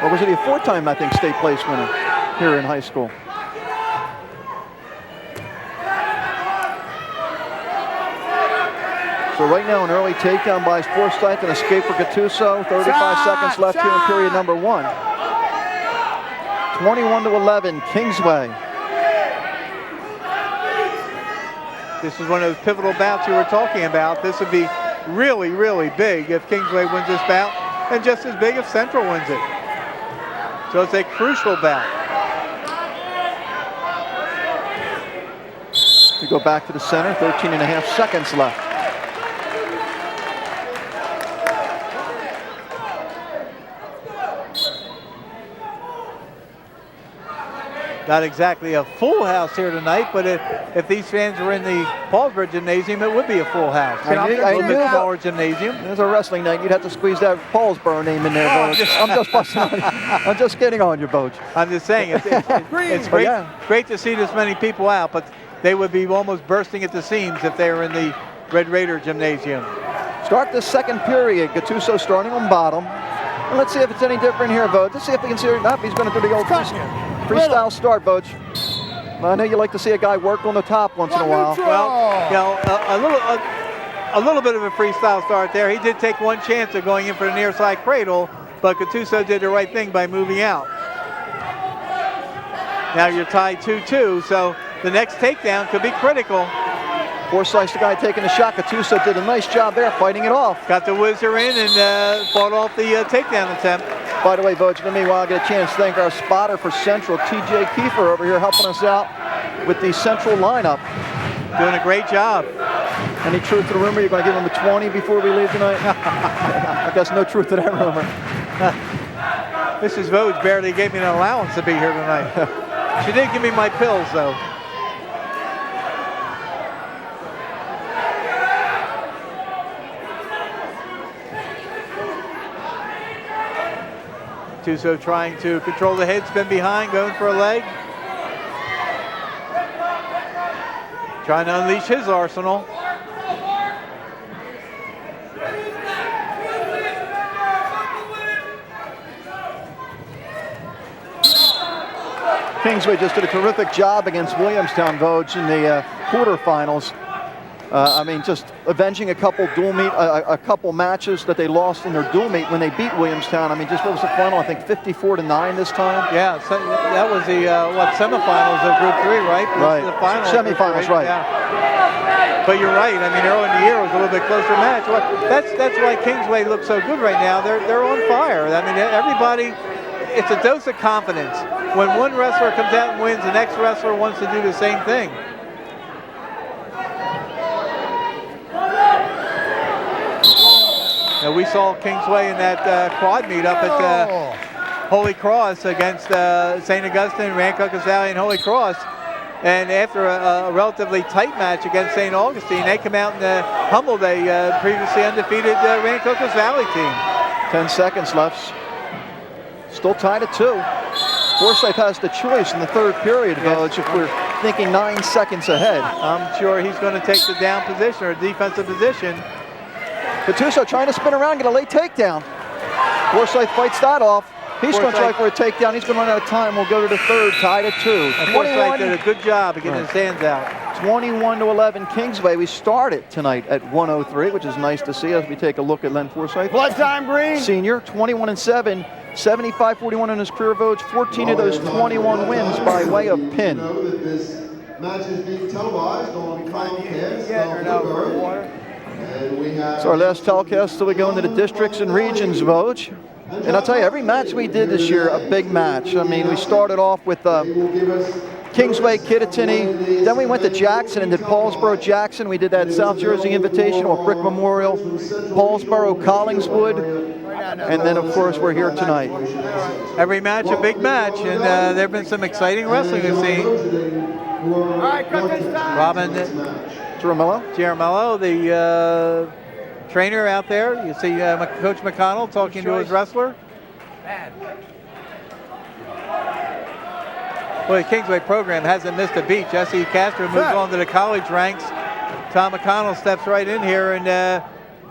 S1: Or was it a 4-time, I think, state place winner here in high school? So right now an early takedown by Forsyth, an escape for Gattuso. 35 seconds left here in period number 1. 21-11, Kingsway.
S5: This is one of those pivotal bouts you were talking about. This would be really, really big if Kingsway wins this bout, and just as big if Central wins it. So it's a crucial bout.
S1: We go back to the center, 13.5 seconds left.
S5: Not exactly a full house here tonight, but if these fans were in the Paulsboro Gymnasium, it would be a full house.
S1: I
S5: A little bit smaller gymnasium.
S1: There's a wrestling night. You'd have to squeeze that Paulsboro name in there, Voge. I'm just busting on you. I'm just getting on you, Voge.
S5: I'm just saying, it's great, great to see this many people out, but they would be almost bursting at the seams if they were in the Red Raider Gymnasium.
S1: Start the second period. Gattuso starting on bottom. And let's see if it's any different here, Voge. Let's see if we can see it. Nope, he's going to do the old freestyle start, Voge. I know you like to see a guy work on the top once in a while.
S5: Well, you know, a little bit of a freestyle start there. He did take one chance of going in for the near side cradle, but Gattuso did the right thing by moving out. Now you're tied 2-2, so the next takedown could be critical.
S1: Forsyth's the guy taking the shot. Gattuso did a nice job there fighting it off.
S5: Got the whizzer in and fought off the takedown attempt.
S1: By the way, Voge, let me, while I get a chance, thank our spotter for Central, TJ Kiefer, over here helping us out with the Central lineup.
S5: Doing a great job.
S1: Any truth to the rumor? You're going to give him a 20 before we leave tonight? I guess no truth to that rumor.
S5: Mrs. Voge barely gave me an allowance to be here tonight. She did give me my pills, though. Gattuso trying to control the head spin behind, going for a leg. Trying to unleash his arsenal.
S1: Kingsway just did a terrific job against Williamstown, Voge, in the quarterfinals. I mean, just avenging a couple matches that they lost in their dual meet when they beat Williamstown. I mean, just what was the final? I think 54-9 this time.
S5: Yeah, so that was the semifinals of Group 3, right?
S1: Right.
S5: The final
S1: Semifinals, right?
S5: Yeah. But you're right. I mean, early in the year it was a little bit closer match. Well, that's why Kingsway looks so good right now. They're on fire. I mean, everybody. It's a dose of confidence. When one wrestler comes out and wins, the next wrestler wants to do the same thing. Now, we saw Kingsway in that quad meet up at Holy Cross against St. Augustine, Rancoco Valley, and Holy Cross. And after a relatively tight match against St. Augustine, they come out and humbled a previously undefeated Rancoco Valley team.
S1: 10 seconds left. Still tied at 2. Forsyth has the choice in the third period, Voge, if we're thinking 9 seconds ahead.
S5: I'm sure he's going to take the down position or defensive position.
S1: Gattuso trying to spin around, get a late takedown. Forsyth fights that off. He's going to try for a takedown. He's going to run out of time. We'll go to the third, tied at 2.
S5: Forsyth did a good job of getting his hands out.
S1: 21-11 Kingsway. We started tonight at 103, which is nice to see as we take a look at Len Forsyth.
S3: Blood time, Green.
S1: Senior, 21-7, 75-41 in his career votes. 14 of those 21 wins by way of pin.
S6: You know that this match is being televised on Comcast.
S1: It's our last telecast till we go into the districts and regions, Voge. And I'll tell you, every match we did this year, a big match. I mean, we started off with Kingsway, Kittatinny. Then we went to Jackson and did Paulsboro, Jackson. We did that South Jersey Invitational, Brick Memorial, Paulsboro, Collingswood. And then, of course, we're here tonight.
S5: Every match a big match, and there have been some exciting wrestling to see.
S3: All right, cut this time.
S5: Robin Giaramello, the trainer out there. You see Coach McConnell talking to his wrestler. Well, the Kingsway program hasn't missed a beat. Jesse Castro moves on to the college ranks. Tom McConnell steps right in here and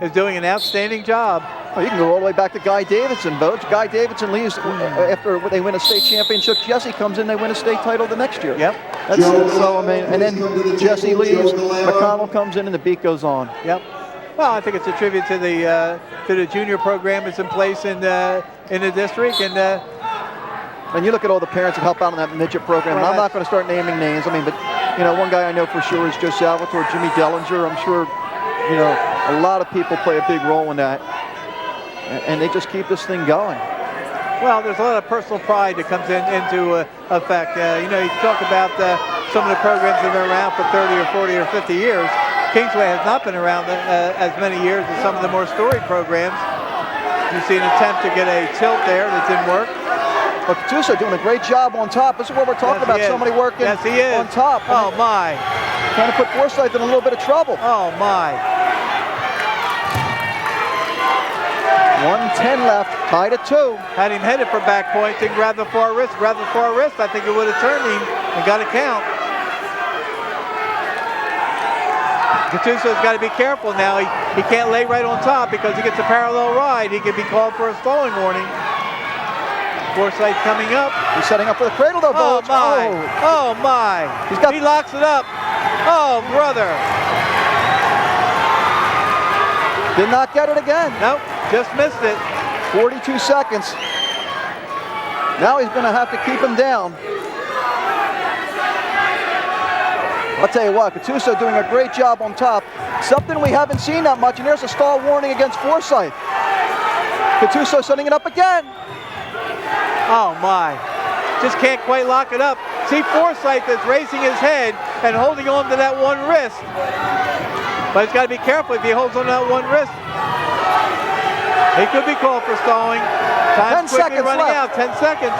S5: is doing an outstanding job.
S1: Well, you can go all the way back to Guy Davidson, Boach. Guy Davidson leaves after they win a state championship. Jesse comes in, they win a state title the next year.
S5: Yep.
S1: That's so, I mean, and then Jesse leaves, McConnell comes in, and the beat goes on.
S5: Yep. Well, I think it's a tribute to the junior program that's in place in the district,
S1: and you look at all the parents that help out in that midget program.
S5: Well,
S1: and I'm not going to start naming names. I mean, but you know, one guy I know for sure is Joe Salvatore, Jimmy Dellinger. I'm sure, you know, a lot of people play a big role in that, and they just keep this thing going.
S5: Well, there's a lot of personal pride that comes into effect. You know, you talk about some of the programs that have been around for 30 or 40 or 50 years. Kingsway has not been around as many years as some of the more storied programs. You see an attempt to get a tilt there that didn't work.
S1: But Gattuso doing a great job on top. This is what we're talking about. Somebody working on top.
S5: Oh, my.
S1: Trying to put Forsyth in a little bit of trouble.
S5: Oh, my.
S1: 1:10 left, tied at 2.
S5: Had him headed for back points and grabbed the far wrist. I think it would have turned him and got a count. Gattuso's got to be careful now. He can't lay right on top because he gets a parallel ride. He could be called for a stalling warning. Forsyth coming up.
S1: He's setting up for the cradle though,
S5: Oh,
S1: Vogeding.
S5: my. Oh, my. He locks it up. Oh, brother.
S1: Did not get it again.
S5: Nope, just missed it.
S1: 42 seconds. Now he's going to have to keep him down. I'll tell you what, Gattuso doing a great job on top. Something we haven't seen that much, and there's a stall warning against Forsyth. Gattuso setting it up again.
S5: Oh, my. Just can't quite lock it up. See, Forsyth is raising his head and holding on to that one wrist. But he's got to be careful if he holds on to that one wrist. He could be called for stalling. Time's quickly running out. 10 seconds.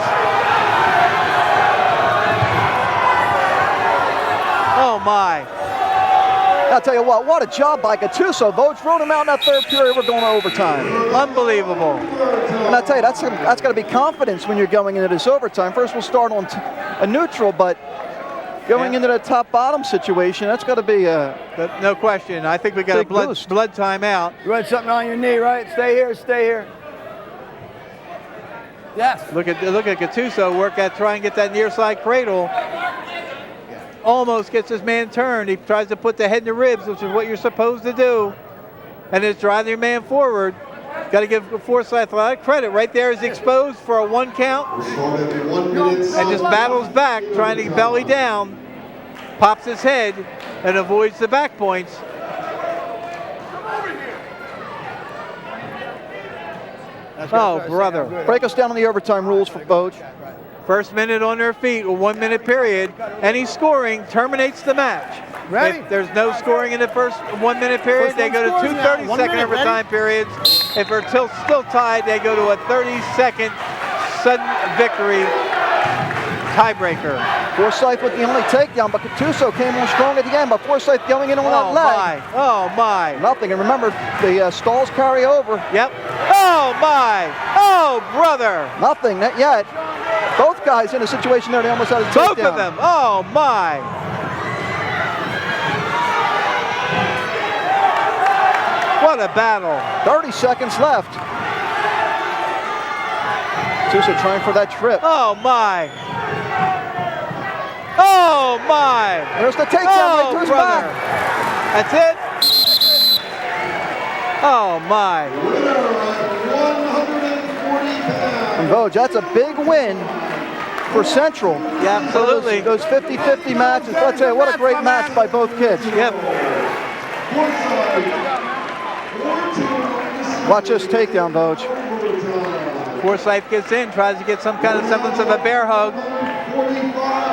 S5: Oh, my.
S1: I'll tell you what a job by Gattuso. Vogt thrown him out in that third period. We're going to overtime.
S5: Unbelievable.
S1: And I tell you, that's got to be confidence when you're going into this overtime. First, we'll start on a neutral, but going into the top-bottom situation, that's got to be
S5: no question. I think we got a blood timeout.
S3: You had something on your knee, right? Stay here, stay here. Yes.
S5: Look at Gattuso try and get that near side cradle. Almost gets his man turned. He tries to put the head in the ribs, which is what you're supposed to do, and it's driving your man forward. Got to give Forsyth a lot of credit. Right there is exposed for a 1 count, and just battles back, trying to belly down, pops his head, and avoids the back points. Oh, brother.
S1: Break us down on the overtime rules for Vogt.
S5: First minute on their feet, a 1 minute period. Any scoring terminates the match.
S3: Ready?
S5: If there's no scoring in the first 1 minute period, they go to 2 30-second overtime periods. If they're still tied, they go to a 30-second sudden victory tiebreaker.
S1: Forsyth with the only takedown, but Gattuso came on strong at the end, but Forsyth going in on that leg.
S5: Oh, my.
S1: Nothing, and remember, the stalls carry over.
S5: Yep. Oh, my. Oh, brother.
S1: Nothing, not yet. Both guys in a situation there, they almost had a takedown.
S5: Both of them. Oh, my. What a battle.
S1: 30 seconds left. Gattuso trying for that trip.
S5: Oh, my. Oh, my.
S1: There's the takedown right to his back.
S5: That's it? Oh, my.
S1: And Vogt, that's a big win for Central.
S5: Yeah, absolutely.
S1: Those 50-50 matches. I'll tell you, what a great match by both kids.
S5: Yep.
S1: Watch this takedown, Vogt.
S5: Forsyth gets in, tries to get some kind of semblance of a bear hug.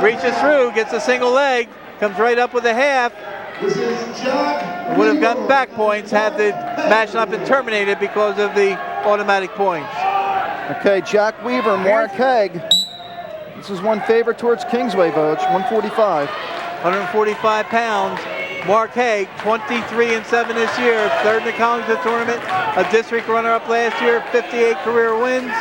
S5: Reaches through, gets a single leg, comes right up with a half. Would have gotten back points had the match not been terminated because of the automatic points.
S1: Okay, Jack Weaver, Mark Hague. This is one favorite towards Kingsway, Vogt, 145.
S5: 145 pounds. Mark Hague, 23-7 this year, third in the Collingwood tournament, a district runner-up last year, 58 career wins.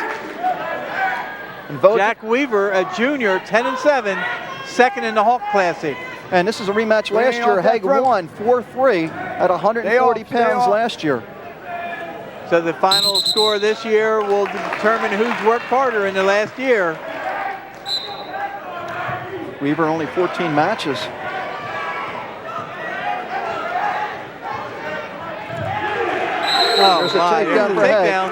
S1: And Vogeding,
S5: Jack Weaver, a junior, 10-7, second in the Hawk Classic.
S1: and this is a rematch last
S3: Leaning
S1: year.
S3: off that
S1: Hague
S3: throat.
S1: won 4-3 at 140
S3: Stay
S1: pounds
S3: off.
S1: last year.
S5: So the final score this year will determine who's worked harder in the last year.
S1: Weaver only 14 matches.
S5: Oh,
S1: There's a
S5: my,
S1: takedown
S5: there's a
S1: for Hague.
S5: takedown.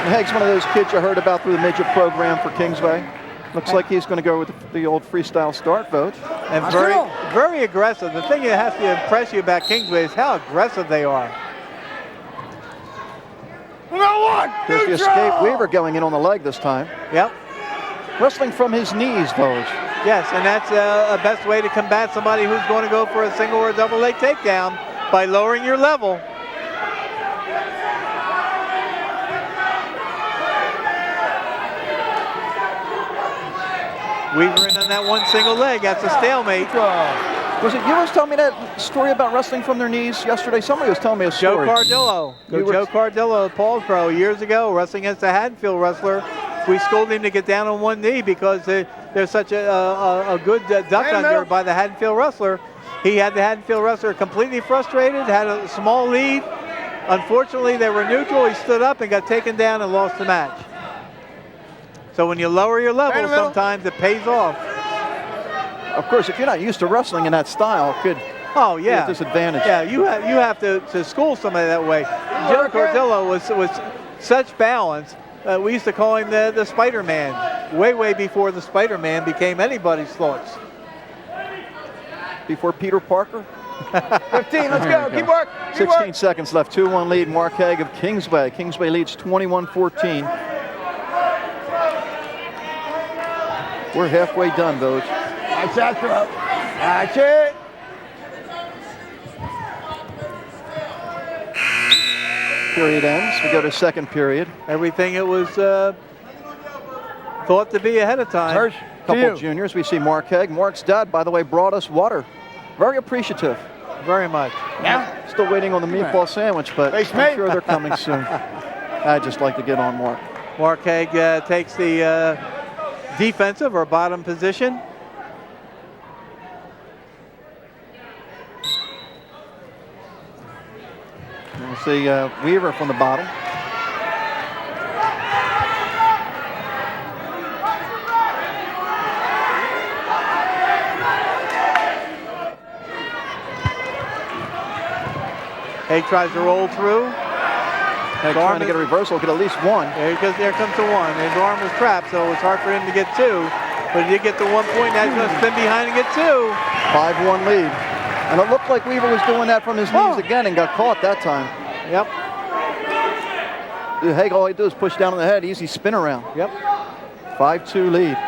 S1: And Hague's one of those kids you heard about through the midget program for Kingsway. Looks like he's going to go with the old freestyle start vote.
S5: And very aggressive. The thing that has to impress you about Kingsway is how aggressive they are.
S1: There's the escape. Weaver going in on the leg this time.
S5: Yep.
S1: Wrestling from his knees, Voj.
S5: Yes, and that's a best way to combat somebody who's going to go for a single or a double leg takedown, by lowering your level. Weaver in on that one single leg. That's a stalemate.
S1: Was it you was telling me that story about wrestling from their knees yesterday? Somebody was telling me a
S5: Joe
S1: story.
S5: Cardillo. Joe Cardillo of Paulsboro years ago, wrestling against a Haddonfield wrestler. We schooled him to get down on one knee because there's such a good duck under by the Haddonfield wrestler. He had the Haddonfield wrestler completely frustrated, had a small lead. Unfortunately, they were neutral. He stood up and got taken down and lost the match. So when you lower your level, sometimes it pays off.
S1: Of course, if you're not used to wrestling in that style, it could be a disadvantage.
S5: Yeah, you have to school somebody that way. Joe Cardillo was such balance. We used to call him the Spider-Man, way before the Spider-Man became anybody's thoughts.
S1: Before Peter Parker?
S3: 15, let's go. Keep work.
S1: 16 seconds left. 2-1 lead, Mark Hague of Kingsway. Kingsway leads 21-14. We're halfway done, Voj.
S3: That's that throw. That's it.
S1: Period ends. We go to second period.
S5: Everything it was thought to be ahead of time.
S1: Couple juniors. We see Mark Hague. Mark's dad, by the way, brought us water. Very appreciative.
S5: Very much.
S3: Now?
S1: Still waiting on the meatball sandwich, but I'm sure they're coming soon. I'd just like to get on Mark.
S5: Mark Hague takes the defensive or bottom position.
S1: We'll see Weaver from the bottom.
S5: Hague tries to roll through.
S1: Hague trying to get a reversal, get at least one.
S5: There comes the one. And his arm was trapped, so it was hard for him to get two. But he did get the 1 point. Now he's going to spin behind and get two.
S1: 5-1 lead. And it looked like Weaver was doing that from his knees again and got caught that time.
S5: Yep.
S1: Hague, all he do is push down on the head, easy spin around.
S5: Yep.
S1: 5-2 lead.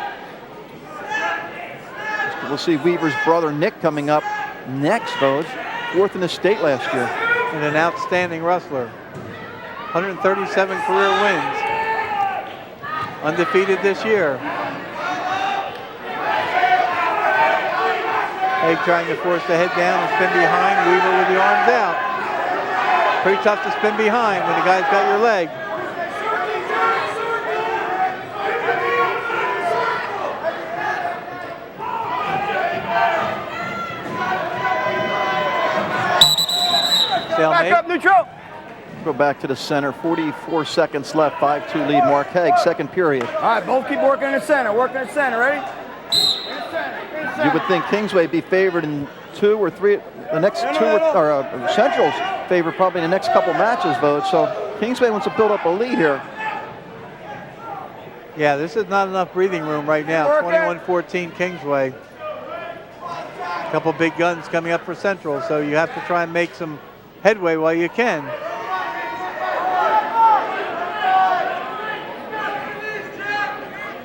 S1: We'll see Weaver's brother Nick coming up next, Voj. Fourth in the state last year.
S5: And an outstanding wrestler. 137 career wins. Undefeated this year. Hague trying to force the head down and spin behind. Weaver with the arms out. Pretty tough to spin behind when the guy's got your leg.
S3: Back up, neutral.
S1: Go back to the center. 44 seconds left. 5-2 lead. Mark Hague. Second period.
S3: All right, both keep working in the center. Working in the center. Ready?
S1: You would think Kingsway be favored in 2 or 3. The next Central's favored probably in the next couple matches, Voj. So Kingsway wants to build up a lead here.
S5: Yeah, this is not enough breathing room right now. 21-14 Kingsway. A couple big guns coming up for Central, so you have to try and make some headway while you can.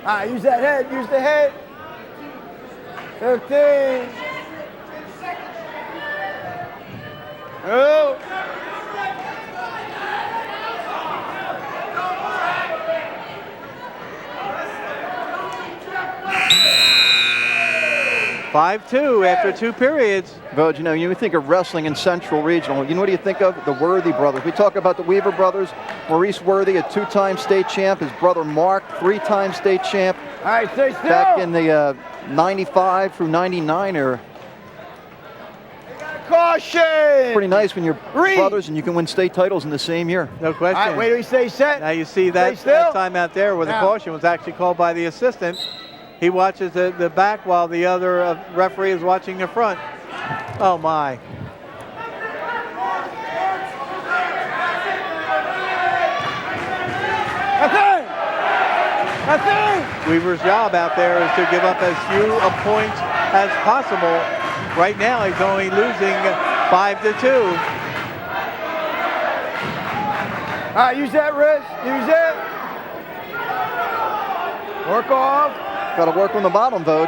S3: All right, use that head. Use the head. 15. Oh.
S5: 5-2 after 2 periods.
S1: Vog, you know, you think of wrestling in Central Regional. You know what do you think of? The Worthy brothers. We talk about the Weaver brothers. Maurice Worthy, a 2-time state champ. His brother Mark, 3-time state champ.
S3: All right, stay still.
S1: Back in the 95 through 99 era.
S3: Caution.
S1: Pretty nice when you're
S3: Reed.
S1: brothers and you can win state titles in the same year.
S5: No question.
S3: All right, wait till he stays set.
S5: Now you see that,
S3: Stay still.
S5: that time out there where the
S3: Now.
S5: caution was actually called by the assistant. He watches the back while the other referee is watching the front. Oh my.
S3: That's it.
S5: Weaver's job out there is to give up as few a points as possible. Right now he's only losing 5-2.
S3: All right, use that wrist. Use it. Work off.
S1: Got to work on the bottom, Vog.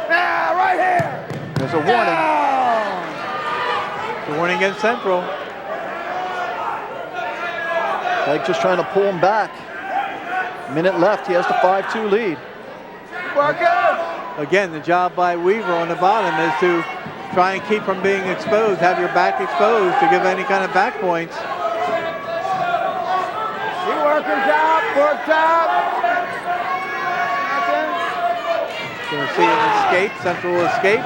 S3: Now, right here.
S1: There's a warning.
S3: Down.
S5: The warning against Central.
S1: Like just trying to pull him back. Minute left. He has the 5-2 lead.
S3: Work it.
S5: Again, the job by Weaver on the bottom is to try and keep from being exposed, have your back exposed to give any kind of back points.
S3: Keep working top. Work top.
S5: Going to see an escape, Central will escape.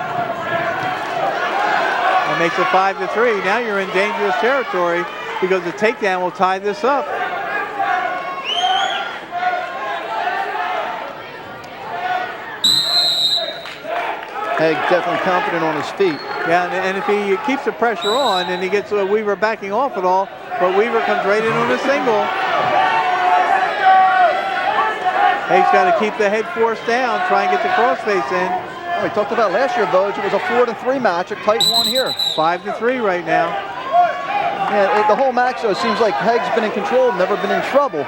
S5: That makes it 5-3. Now you're in dangerous territory because the takedown will tie this up.
S1: Hague definitely confident on his feet.
S5: Yeah, and if he keeps the pressure on and he gets Weaver backing off at all, but Weaver comes right in on a single. Hague's got to keep the head force down, try and get the crossface in.
S1: Oh, we talked about last year, Vog. It was a 4-3 match, a tight one here.
S5: 5-3 right now.
S1: Yeah, the whole match, though, seems like Hague's been in control, never been in trouble.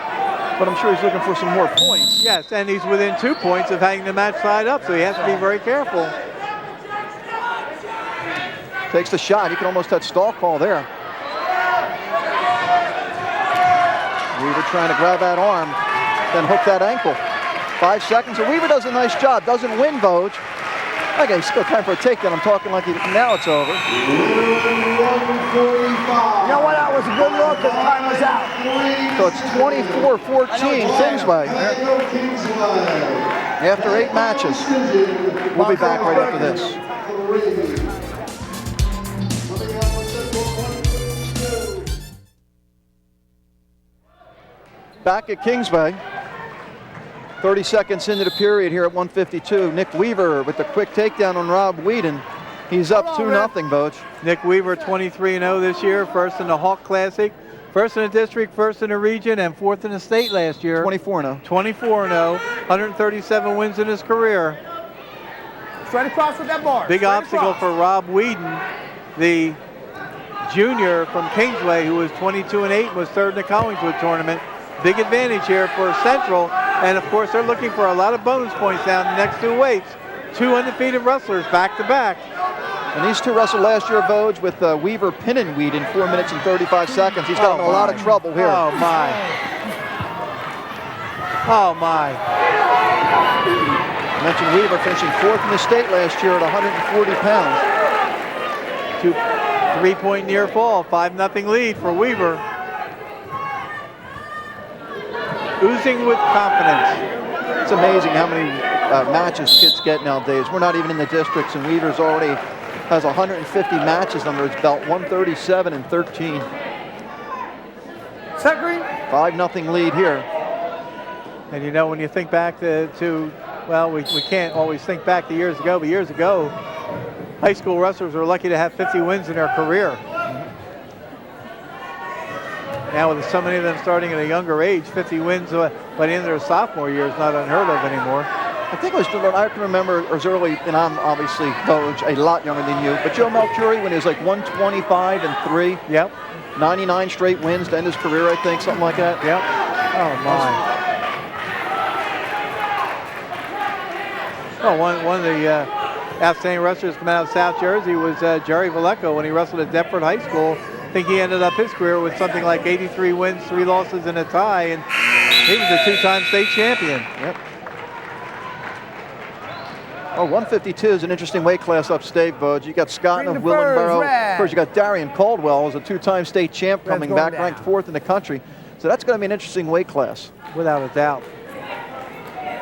S1: But I'm sure he's looking for some more points.
S5: Yes, and he's within 2 points of having the match tied up, so he has to be very careful.
S1: Takes the shot. He can almost touch stall call there. Weaver trying to grab that arm, then hook that ankle. 5 seconds, and Weaver does a nice job. Doesn't win, Vog. Okay, still time for a takedown. I'm talking like now it's over.
S3: You know what? That was a good look. The time was out.
S1: So it's 24-14 Kingsway. After 8 matches. We'll be back right after this. Back at Kingsway. 30 seconds into the period here at 152. Nick Weaver with the quick takedown on Rob Weeden. He's up 2-0, Vog.
S5: Nick Weaver 23-0 this year, first in the Hawk Classic, first in the district, first in the region, and fourth in the state last year.
S1: 24-0.
S5: 24-0, 137 wins in his career.
S3: Straight across with that bar.
S5: Big
S3: Straight
S5: obstacle
S3: across.
S5: for Rob Weeden, the junior from Kingsway, who was 22-8 and was third in the Collingswood tournament. Big advantage here for Central, and of course they're looking for a lot of bonus points down the next 2 weights. 2 undefeated wrestlers back to back.
S1: And these two wrestled last year, Vog, with Weaver pinning Weed in 4 minutes and 35 seconds. He's got in a lot of trouble here.
S5: Oh my. Oh my.
S1: I mentioned Weaver finishing 4th in the state last year at 140 pounds.
S5: 3-point near fall, 5-0 lead for Weaver. Oozing with confidence.
S1: It's amazing how many matches kids get nowadays. We're not even in the districts, and Weaver's already has 150 matches under his belt, 137-13.
S3: Second.
S1: 5-0 lead here.
S5: And you know, when you think back to well, we can't always think back to years ago, but years ago, high school wrestlers were lucky to have 50 wins in their career. Now with so many of them starting at a younger age, 50 wins by the end of their sophomore year is not unheard of anymore.
S1: I think it was, I can remember as early, and I'm obviously Vog, a lot younger than you, but Joe Melchiori when he was like 125-3.
S5: Yep.
S1: 99 straight wins to end his career, I think, something like that.
S5: Yep. Oh my. Oh, one of the outstanding wrestlers coming out of South Jersey was Jerry Vallejo when he wrestled at Deptford High School think he ended up his career with something like 83 wins, 3 losses, and a tie, and he was a 2-time state champion.
S1: Yep. Oh, 152 is an interesting weight class upstate, Vogue. You got Scott of Willenboro. Of course, you got Darian Caldwell as a 2-time state champ coming back, ranked 4th in the country. So that's going to be an interesting weight class.
S5: Without a doubt.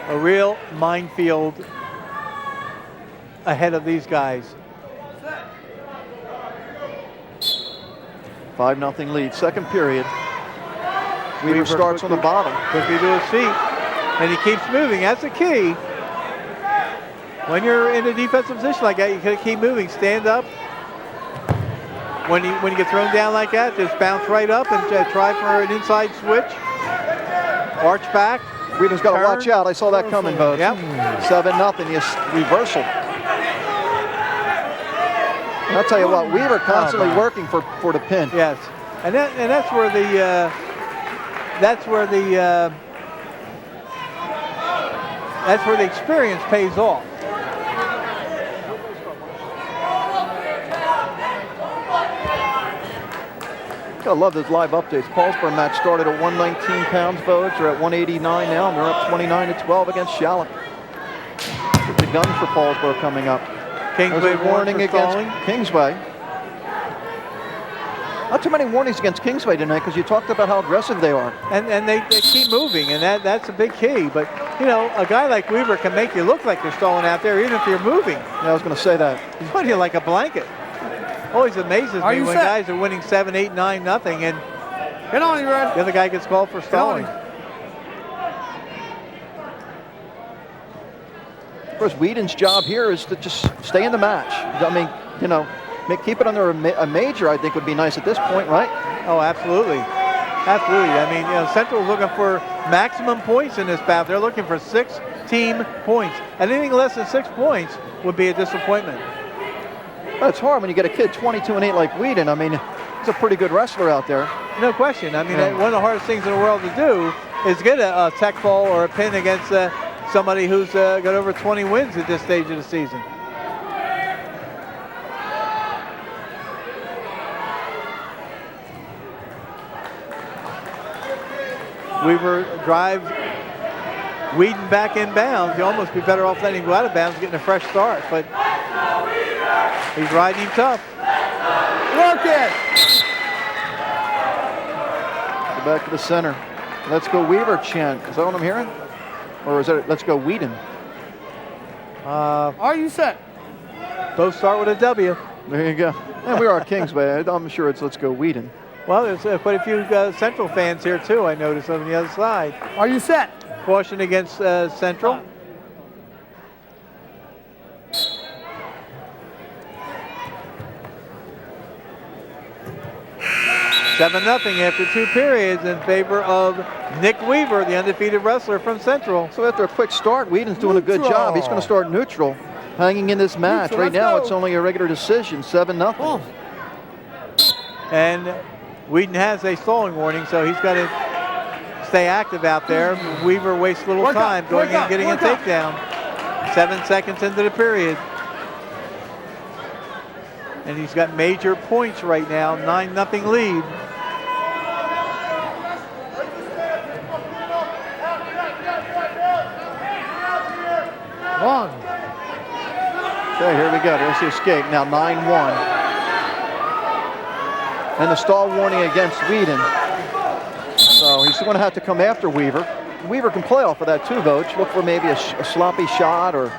S5: A real minefield ahead of these guys.
S1: 5-0 lead, second period. Weaver starts on the bottom.
S5: Quickly to his feet, and he keeps moving. That's the key. When you're in a defensive position like that, you gotta keep moving. Stand up. When you get thrown down like that, just bounce right up and try for an inside switch. Arch back.
S1: Weeden's got to watch out. I saw that coming, Vogue.
S5: Yep.
S1: 7-0. Yes, reversal. And I'll tell you what, Weaver constantly working for the pin.
S5: Yes, and that's where the experience pays off.
S1: I love those live updates. Paulsboro match started at 119 pounds, Vogue. They're at 189 now, and they're up 29-12 against Shallot. With the guns for Paulsboro coming up.
S5: Kingsway
S1: warning against
S5: stalling.
S1: Kingsway. Not too many warnings against Kingsway tonight because you talked about how aggressive they are.
S5: And they keep moving, and that's a big key. But, you know, a guy like Weaver can make you look like you're stalling out there even if you're moving.
S1: Yeah, I was going to say that.
S5: He's putting you like a blanket. Always amazes me when guys are winning 7, 8, 9, nothing, and
S3: Get on, you Red.
S5: the other guy gets called for stalling.
S1: Of course, Weeden's job here is to just stay in the match. I mean, you know, keep it under a major, I think, would be nice at this point, right?
S5: Oh, absolutely. Absolutely. I mean, you know, Central's looking for maximum points in this bout. They're looking for 6 team points. Anything less than 6 points would be a disappointment.
S1: Well, it's hard when you get a kid 22-8 like Weeden. I mean, he's a pretty good wrestler out there.
S5: No question. I mean, one of the hardest things in the world to do is get a tech fall or a pin against somebody who's got over 20 wins at this stage of the season. Weaver drives Weeden back in bounds. You'd almost be better off letting him go out of bounds, getting a fresh start, but he's riding him tough.
S3: Work it.
S1: Go back to the center. Let's go Weaver chant. Is that what I'm hearing? Or is that let's go Weeden?
S3: Are you set?
S5: Both start with a W.
S1: There you go. And we are Kingsway. I'm sure it's let's go Weeden.
S5: Well, there's quite a few Central fans here too, I noticed, on the other side.
S3: Are you set?
S5: Caution against Central. 7-0 after 2 periods in favor of Nick Weaver, the undefeated wrestler from Central.
S1: So after a quick start, Weeden's doing a good job. He's going to start neutral, hanging in this match. Right now, it's only a regular decision, 7-0.
S5: And Weeden has a stalling warning, so he's got to stay active out there. Weaver wastes a little time going in, getting a takedown. 7 seconds into the period. And he's got major points right now, 9-0 lead.
S3: One.
S1: Okay, here we go. There's the escape. Now 9-1. And the stall warning against Weeden. So he's going to have to come after Weaver. Weaver can play off of that too, Vogue. Look for maybe a sloppy shot or...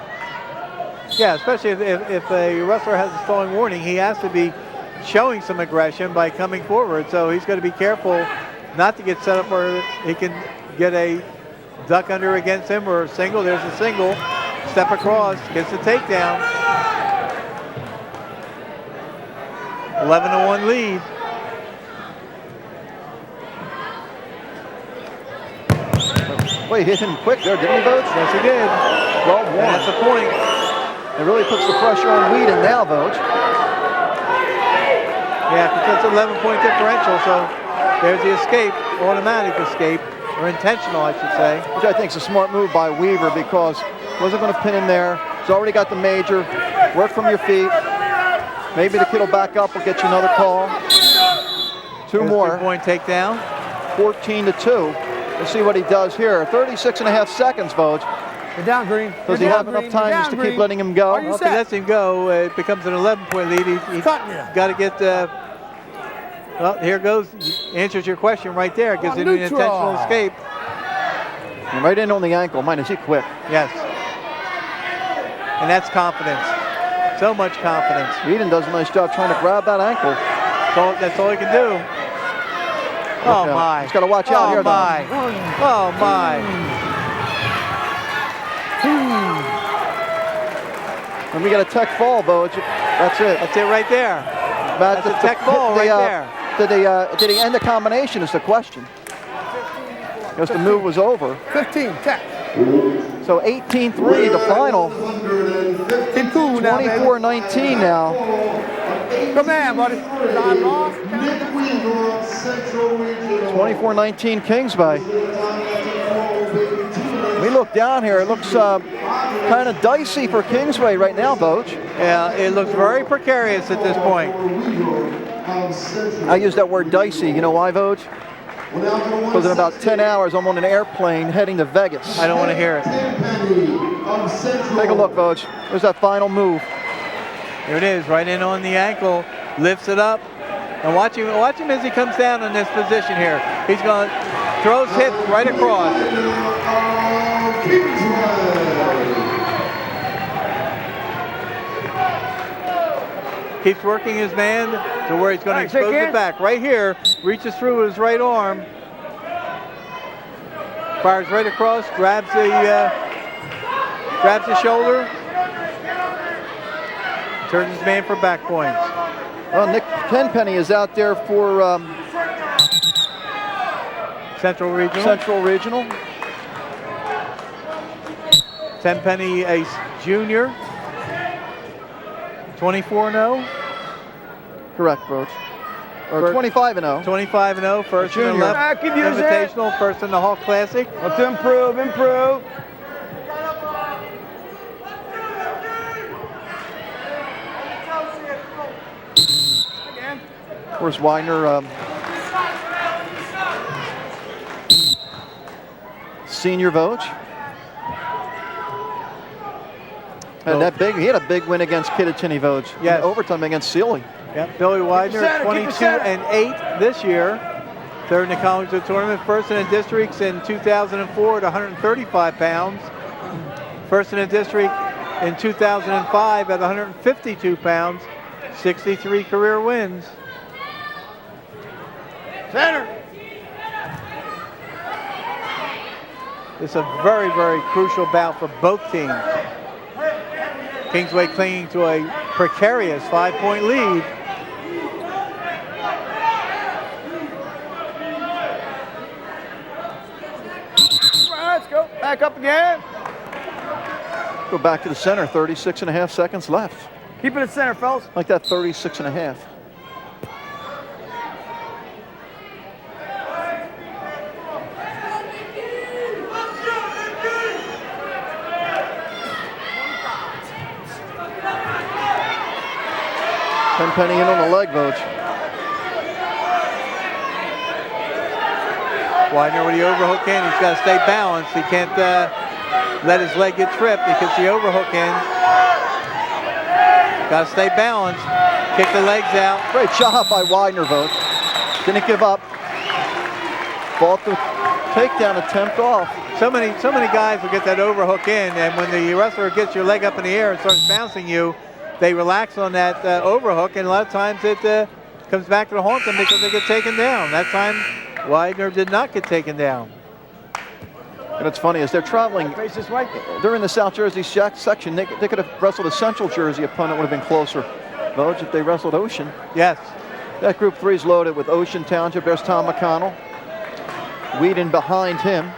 S5: Yeah, especially if a wrestler has a stalling warning, he has to be showing some aggression by coming forward. So he's got to be careful not to get set up where he can get a duck under against him or a single. There's a single. Step across, gets the takedown. 11-1 lead.
S1: Well, he hit him quick there, didn't he, Vogue?
S5: Yes, he did.
S1: 12-1.
S5: And that's a point.
S1: It really puts the pressure on Weeden now, Vogue.
S5: Yeah, because it's an 11-point differential, so there's the escape, automatic escape, or intentional, I should say.
S1: Which I think is a smart move by Weaver because wasn't going to pin him there. He's already got the major. Work from your feet. Maybe the kid will back up, will get you another call. Two more.
S5: 2-point takedown.
S1: 14-2. Let's see what he does here. 36.5 seconds, Vogue.
S3: Get down, Green.
S1: Does he have enough time just to keep letting him go?
S3: Are you
S5: Well, if he
S3: set?
S5: lets him go, it becomes an 11-point lead. He's
S3: Cutting you.
S5: got to get. Well, here goes. Answers your question right there. Gives him an
S3: neutral.
S5: intentional escape.
S1: And right in on the ankle. Man, is he quick?
S5: Yes. And that's confidence. So much confidence.
S1: Weeden does a nice job trying to grab that ankle.
S5: That's all he can do. Oh,
S1: Yeah.
S5: my.
S1: He's got to watch out here,
S5: Oh,
S1: though.
S5: my. Oh, my.
S1: And we got a tech fall, Vogue. That's it.
S5: That's it right there.
S1: That's
S5: a tech ball right there.
S1: Did he end the combination is the question. Because the move was over.
S3: 15, tech.
S1: So 18-3, the final.
S3: Keep cool now, baby.
S1: 24-19 now.
S3: Come on, buddy. Time off.
S6: Nick Weaver, Central Regional.
S1: 24-19 Kingsway. We look down here. It looks kind of dicey for Kingsway right now, Vogue.
S5: Yeah, it looks very precarious at this point.
S1: I use that word dicey. You know why, Vogue? Because in about 10 hours, I'm on an airplane heading to Vegas.
S5: I don't want to hear it.
S1: Take a look, Vogue. There's that final move.
S5: Here it is, right in on the ankle, lifts it up, and watch him as he comes down in this position here. He's going to throw his hip right across. Keeps working his man to where he's going to expose it back. Right here, reaches through with his right arm, fires right across, grabs the shoulder, turns his man for back points.
S1: Well, Nick Tenpenny is out there for
S5: Central Regional.
S1: Central Regional.
S5: Tenpenny, a junior. 24-0.
S1: Correct, Vogue. Or 25-0.
S5: 25-0, first in the
S1: Junior.
S5: left
S3: Keep using it.
S5: invitational, first in the Hawk Classic.
S3: Let's improve.
S1: Of course, Widner, senior Vogue. And he had a big win against Kittatinny Vogue.
S5: Yes.
S1: In overtime against Sealy.
S5: Yep. Billy Widner, 22-8 this year. Third in the college tournament, first in the districts in 2004 at 135 pounds. First in the district in 2005 at 152 pounds. 63 career wins.
S3: Center.
S5: It's a very, very crucial bout for both teams. Kingsway clinging to a precarious 5-point lead.
S3: Let's go. Back up again.
S1: Go back to the center, 36.5 seconds left.
S3: Keep it at center, fellas.
S1: Like that 36.5. Tenpenny in on the leg, Vogue.
S5: Widner with the overhook in. He's got to stay balanced. He can't let his leg get tripped. He gets the overhook in. Got to stay balanced. Kick the legs out.
S1: Great job by Widner, Vogue. Didn't give up. Fought the takedown attempt off.
S5: So many guys will get that overhook in, and when the wrestler gets your leg up in the air and starts bouncing you, they relax on that overhook, and a lot of times it comes back to haunt them because they get taken down. That time, Widner did not get taken down.
S1: And it's funny, as they're traveling,
S3: Face this way.
S1: they're in the South Jersey section. They could have wrestled a Central Jersey opponent, would have been closer. Vogue, if they wrestled Ocean.
S5: Yes.
S1: That group 3 is loaded with Ocean, Township. There's Tom McConnell. Weeden behind him.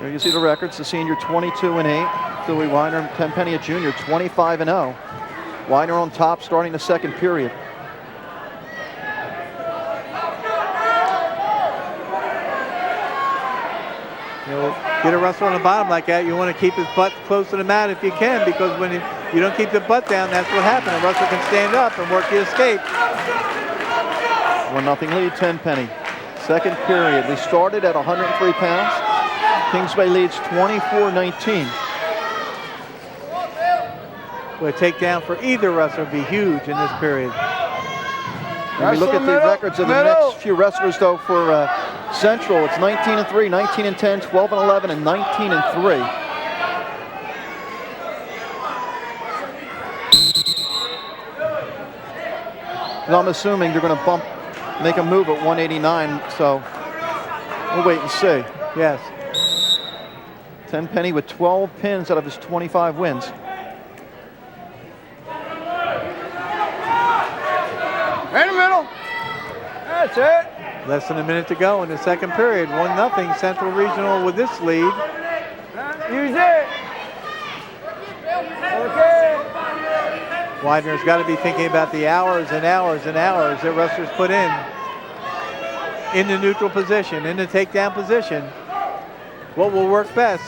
S1: There you see the records. The senior 22-8. Billy Widner, Tenpenny, a junior, 25-0. Widner on top, starting the second period.
S5: You know, get a wrestler on the bottom like that, you want to keep his butt close to the mat if you can, because when you don't keep the butt down, that's what happens. A wrestler can stand up and work the escape.
S1: 1-0 lead, Tenpenny. Second period. We started at 103 pounds. Kingsway leads 24-19.
S5: Well, a takedown for either wrestler would be huge in this period.
S1: When we look at the records of the next few wrestlers, though, for Central, it's 19-3, 19-10, 12-11, and 19-3. And I'm assuming they're going to make a move at 189, so we'll wait and see.
S5: Yes.
S1: Tenpenny with 12 pins out of his 25 wins.
S3: In the middle. That's it.
S5: Less than a minute to go in the second period. 1-0 Central Regional with this lead.
S3: Use it. Okay.
S5: Widner's got to be thinking about the hours and hours and hours that wrestlers put in the neutral position, in the takedown position. What will work best?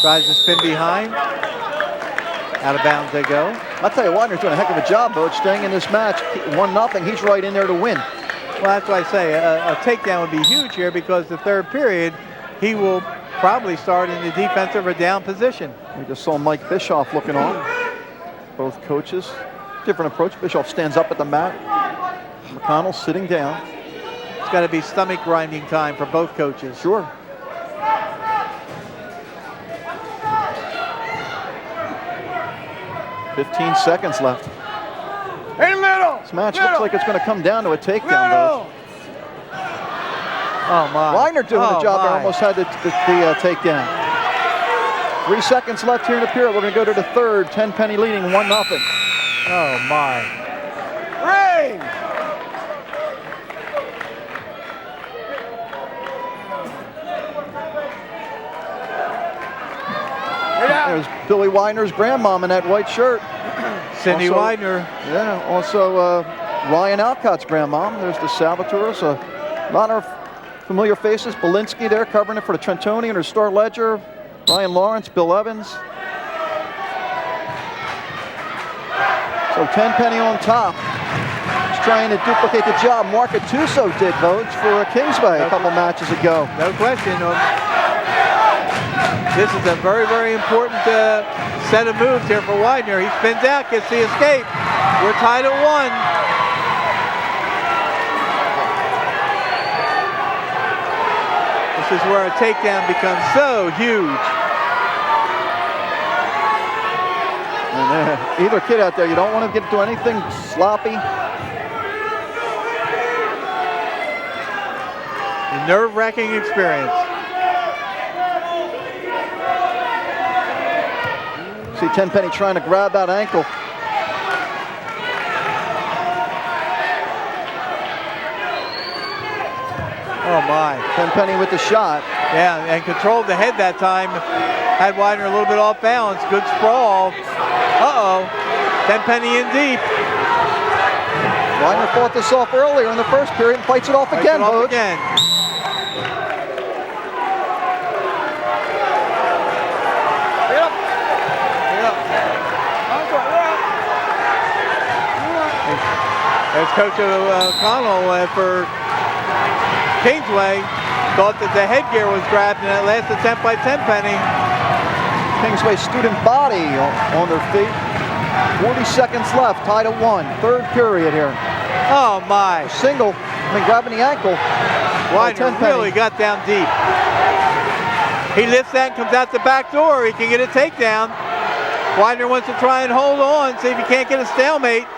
S5: Tries to spin behind. Out of bounds they go.
S1: I'll tell you, Widner's doing a heck of a job, Coach, staying in this match. 1-0, he's right in there to win.
S5: Well, that's why I say a takedown would be huge here, because the third period, he will probably start in the defensive or down position.
S1: We just saw Mike Bischoff looking on. Both coaches, different approach. Bischoff stands up at the mat. McConnell sitting down.
S5: It's got to be stomach grinding time for both coaches.
S1: Sure. "15 seconds left.
S3: In the middle.
S1: This match looks like it's going to come down to a takedown, though.
S5: Oh, my.
S1: Widner doing the job there, almost had the takedown. 3 seconds left here in the period. We're going to go to the third. Tenpenny leading 1-0.
S5: Oh, my.
S3: Ring.
S1: There's Billy Widner's grandmom in that white shirt.
S5: Cindy
S1: Also-
S5: Widner.
S1: Yeah, also Ryan Alcott's grandmom. There's the Salvatores. A lot of familiar faces. Belinsky there covering it for the Trentonian, her Star Ledger. Ryan Lawrence, Bill Evans. So Tenpenny on top. He's trying to duplicate the job Mark Gattuso did, votes for Kingsway a couple matches ago.
S5: No question. This is a very, very important set of moves here for Widner. He spins out, gets the escape. We're tied at 1. This is where a takedown becomes so huge.
S1: And either kid out there, you don't want to get to anything sloppy.
S5: A nerve-wracking experience.
S1: See Tenpenny trying to grab that ankle.
S5: Oh, my.
S1: Tenpenny with the shot.
S5: Yeah, and controlled the head that time. Had Widner a little bit off balance. Good sprawl. Uh-oh. Tenpenny in deep.
S1: Widner fought this off earlier in the first period and fights it off again, Vogt.
S5: Again. There's Coach O'Connell for Kingsway. Thought that the headgear was grabbed in that last attempt by Tenpenny.
S1: Kingsway student body on their feet. 40 seconds left, tied at 1. Third period here.
S5: Oh, my.
S1: Single, grabbing the ankle.
S5: Widner really got down deep. He lifts that and comes out the back door. He can get a takedown. Widner wants to try and hold on, see if he can't get a stalemate.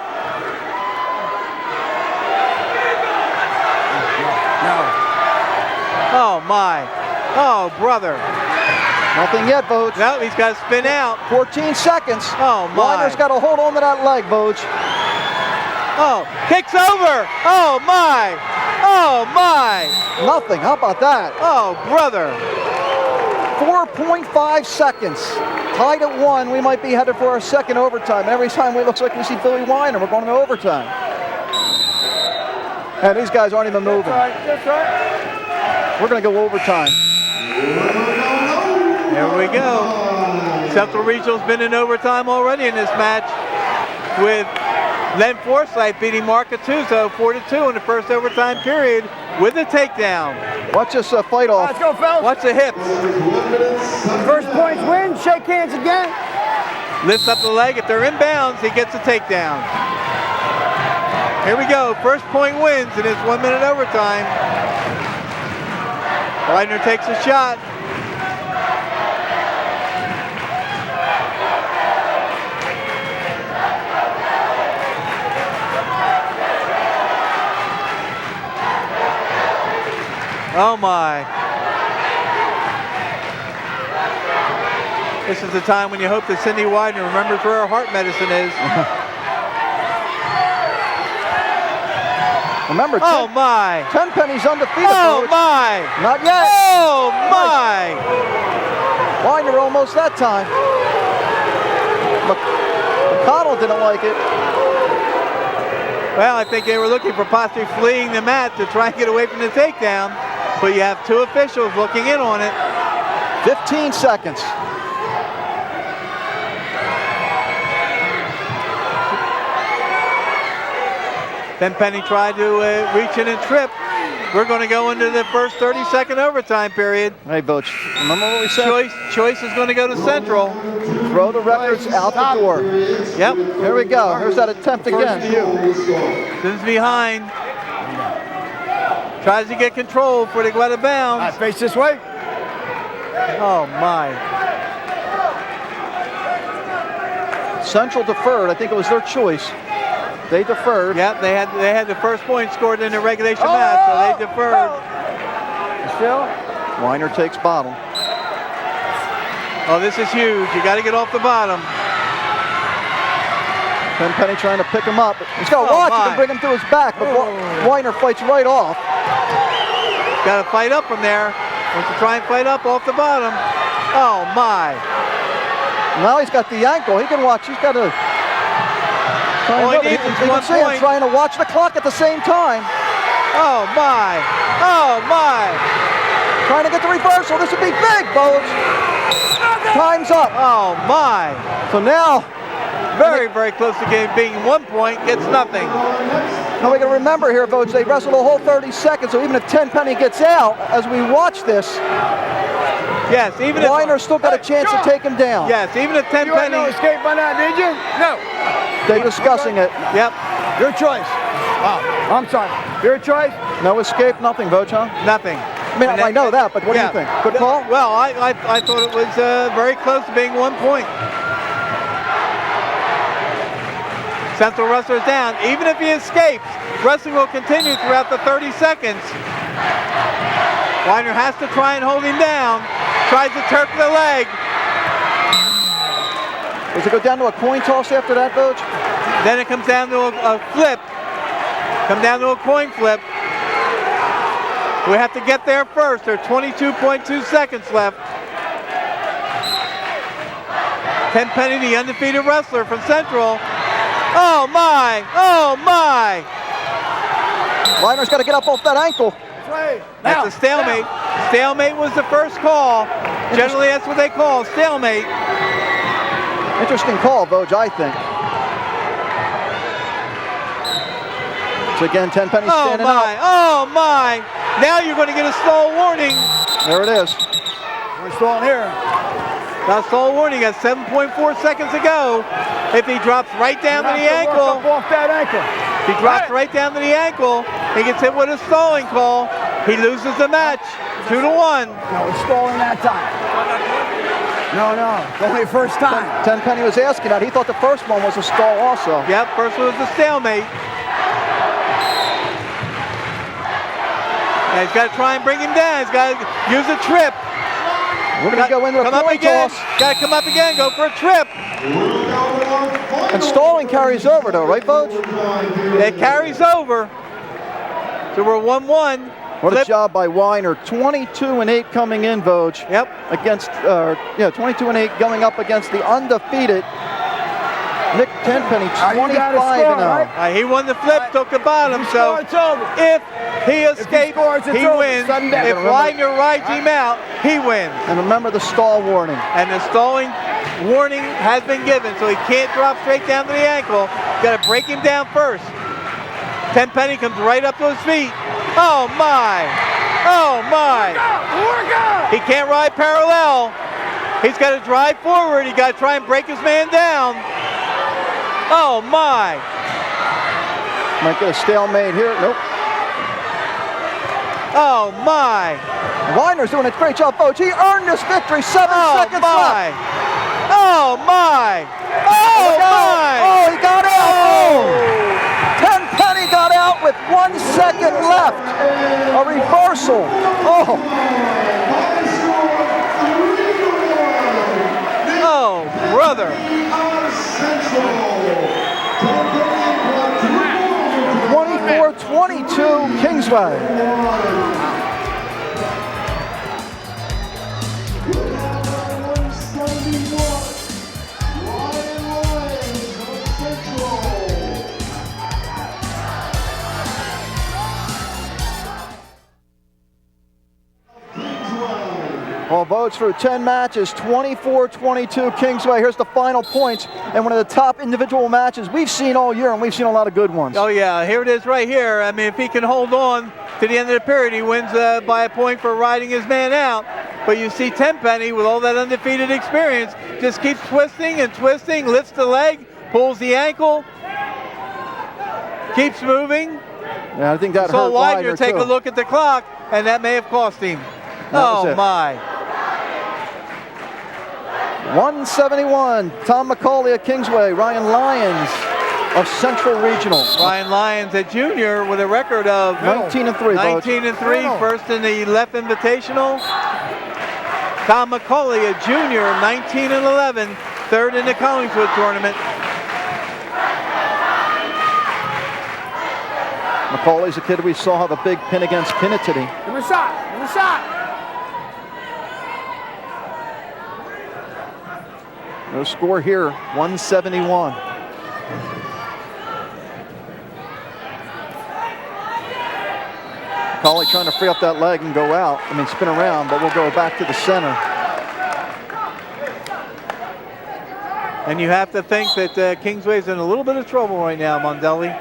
S5: Oh, my. Oh, brother.
S1: Nothing yet, Vogt.
S5: No, he's got to spin out.
S1: 14 seconds.
S5: Oh, my.
S1: Widner's got to hold on to that leg, Vogt.
S5: Oh, kicks over. Oh, my. Oh, my.
S1: Nothing. How about that?
S5: Oh, brother.
S1: 4.5 seconds. Tied at 1. We might be headed for our second overtime. And every time it looks like we see Billy Widner, we're going to overtime. And these guys aren't even moving.
S3: That's right.
S1: We're going to go overtime.
S5: There we go. Central Regional's been in overtime already in this match with Len Forsyth beating Mark Gattuso 4-2 in the first overtime period with a takedown.
S1: Watch this fight off.
S3: Let's go, fellas.
S5: Watch the hips.
S3: First points win. Shake hands again.
S5: Lifts up the leg. If they're in bounds, he gets a takedown. Here we go. First point wins in his 1 minute overtime. Widner takes a shot. Oh my. This is the time when you hope that Cindy Widner remembers where her heart medicine is.
S1: Remember,
S5: Oh my.
S1: Tenpenny's undefeated.
S5: Oh
S1: Coach.
S5: my.
S1: Not yet.
S5: Oh my.
S1: Widner almost that time. McConnell didn't like it.
S5: Well, I think they were looking for possibly fleeing the mat to try and get away from the takedown. But you have two officials looking in on it.
S1: 15 seconds.
S5: Tenpenny tried to reach in and trip. We're going to go into the first 30-second overtime period.
S1: Hey, Voch, remember what we said?
S5: Choice is going to go to Central.
S1: Throw the records out the door.
S5: Yep.
S1: Here we go. Here's that attempt again.
S5: Sin's behind. Tries to get control for the go out of bounds.
S3: All right, face this way.
S5: Oh my.
S1: Central deferred. I think it was their choice. They deferred.
S5: Yep, they had the first point scored in the regulation match, so they deferred.
S3: Still?
S1: Widner takes bottom.
S5: Oh, this is huge. You got to get off the bottom.
S1: Tenpenny trying to pick him up. He's got to watch it and bring him to his back, but Widner fights right off.
S5: Got to fight up from there. Wants to try and fight up off the bottom. Oh my.
S1: Now he's got the ankle. He can watch. He's got to.
S5: All he needs is 1 point.
S1: Him trying to watch the clock at the same time.
S5: Oh my. Oh my.
S1: Trying to get the reversal. This would be big, Bones. Time's up.
S5: Oh my.
S1: So now,
S5: very close to game being 1 point, gets nothing.
S1: now we got to remember here, Bones, they wrestled a whole 30 seconds, so even if Tenpenny gets out, as we watch this,
S5: yes, even if
S1: Widner's still got a chance to take him down.
S5: yes, even if
S3: You had no
S5: Tenpenny.
S3: escape on that, did you? No.
S1: They're discussing it.
S5: Yep,
S3: Your choice. Oh, I'm sorry. Your choice?
S1: No escape, nothing, Voch, huh?
S5: nothing.
S1: I mean, I know that, but what do you think? Good call?
S5: Well, I thought it was very close to being 1 point. Central wrestler's down. Even if he escapes, wrestling will continue throughout the 30 seconds. Widner has to try and hold him down. Tries to turk the leg.
S1: Does it go down to a coin toss after that, Voch?
S5: Then it comes down to a flip. Come down to a coin flip. We have to get there first. There are 22.2 seconds left. Tenpenny, the undefeated wrestler from Central. Oh my! Oh my!
S1: Widner's got to get up off that ankle.
S5: That's a stalemate. Stalemate was the first call. Generally, that's what they call stalemate.
S1: Interesting call, Voge, I think. So again, Tenpenny standing up.
S5: Oh my! Now you're going to get a stall warning.
S1: There it is.
S3: We're stalling here.
S5: Now stall warning at 7.4 seconds to go. If he drops right down to the ankle,
S3: Off that ankle.
S5: he drops right down to the ankle, he gets hit with a stalling call. He loses the match, 2-1.
S3: No, it's stalling that time. No, it's only the first time.
S1: Tenpenny was asking that. He thought the first one was a stall also.
S5: Yep, first one was the stalemate. And he's got to try and bring him down. He's got to use a trip.
S1: We're going to go into a coin toss.
S5: Got to come up again, go for a trip.
S1: And stalling carries over though, right, Voge?
S5: It carries over. So we're 1-1.
S1: What a job by Widner. 22-8 coming in, Voge.
S5: Yep.
S1: Against, 22-8 going up against the undefeated Nick Tenpenny, 25-0.
S5: He won the flip, took the bottom. So
S3: It's over.
S5: if he escapes, he wins.
S3: Sudden death.
S5: If Widner rides him out, he wins.
S1: And remember the stall warning.
S5: And the stalling warning has been given, so he can't drop straight down to the ankle. Got to break him down first. Tenpenny comes right up to his feet. Oh my! Oh my! He can't ride parallel. He's got to drive forward. He got to try and break his man down. Oh my!
S1: Might get a stalemate here. Nope.
S5: Oh my!
S1: Widner's doing a great job, folks. He earned this victory. 7 seconds left.
S5: Oh my! Oh my!
S1: Oh, he got out. Oh. Tenpenny got out with 1 second left. A reversal. Oh.
S5: Oh, brother.
S1: 24-22 Kingsway. All votes through 10 matches, 24-22 Kingsway. Here's the final points, and one of the top individual matches we've seen all year, and we've seen a lot of good ones.
S5: Oh yeah, here it is right here. I mean, if he can hold on to the end of the period, he wins by a point for riding his man out. But you see Tenpenny, with all that undefeated experience, just keeps twisting and twisting, lifts the leg, pulls the ankle, keeps moving.
S1: Yeah, I think that
S5: So
S1: hurt
S5: Widner
S1: Widner
S5: take
S1: too.
S5: a look at the clock, and that may have cost him.
S1: was
S5: Oh
S1: it.
S5: my.
S1: 171, Tom McCauley at Kingsway, Ryan Lyons of Central Regional.
S5: Ryan Lyons, a junior with a record of
S1: 19-3.
S5: 19-3, first in the left invitational. Tom McCauley, a junior, 19-11, third in the Collingswood tournament.
S1: McCauley's a kid we saw have a big pin against Kinnitty.
S3: Give him a shot. Give him a shot.
S1: No score here, 171. McCauley trying to free up that leg and go out. I mean, spin around, but we'll go back to the center.
S5: And you have to think that Kingsway's in a little bit of trouble right now, Mondelli.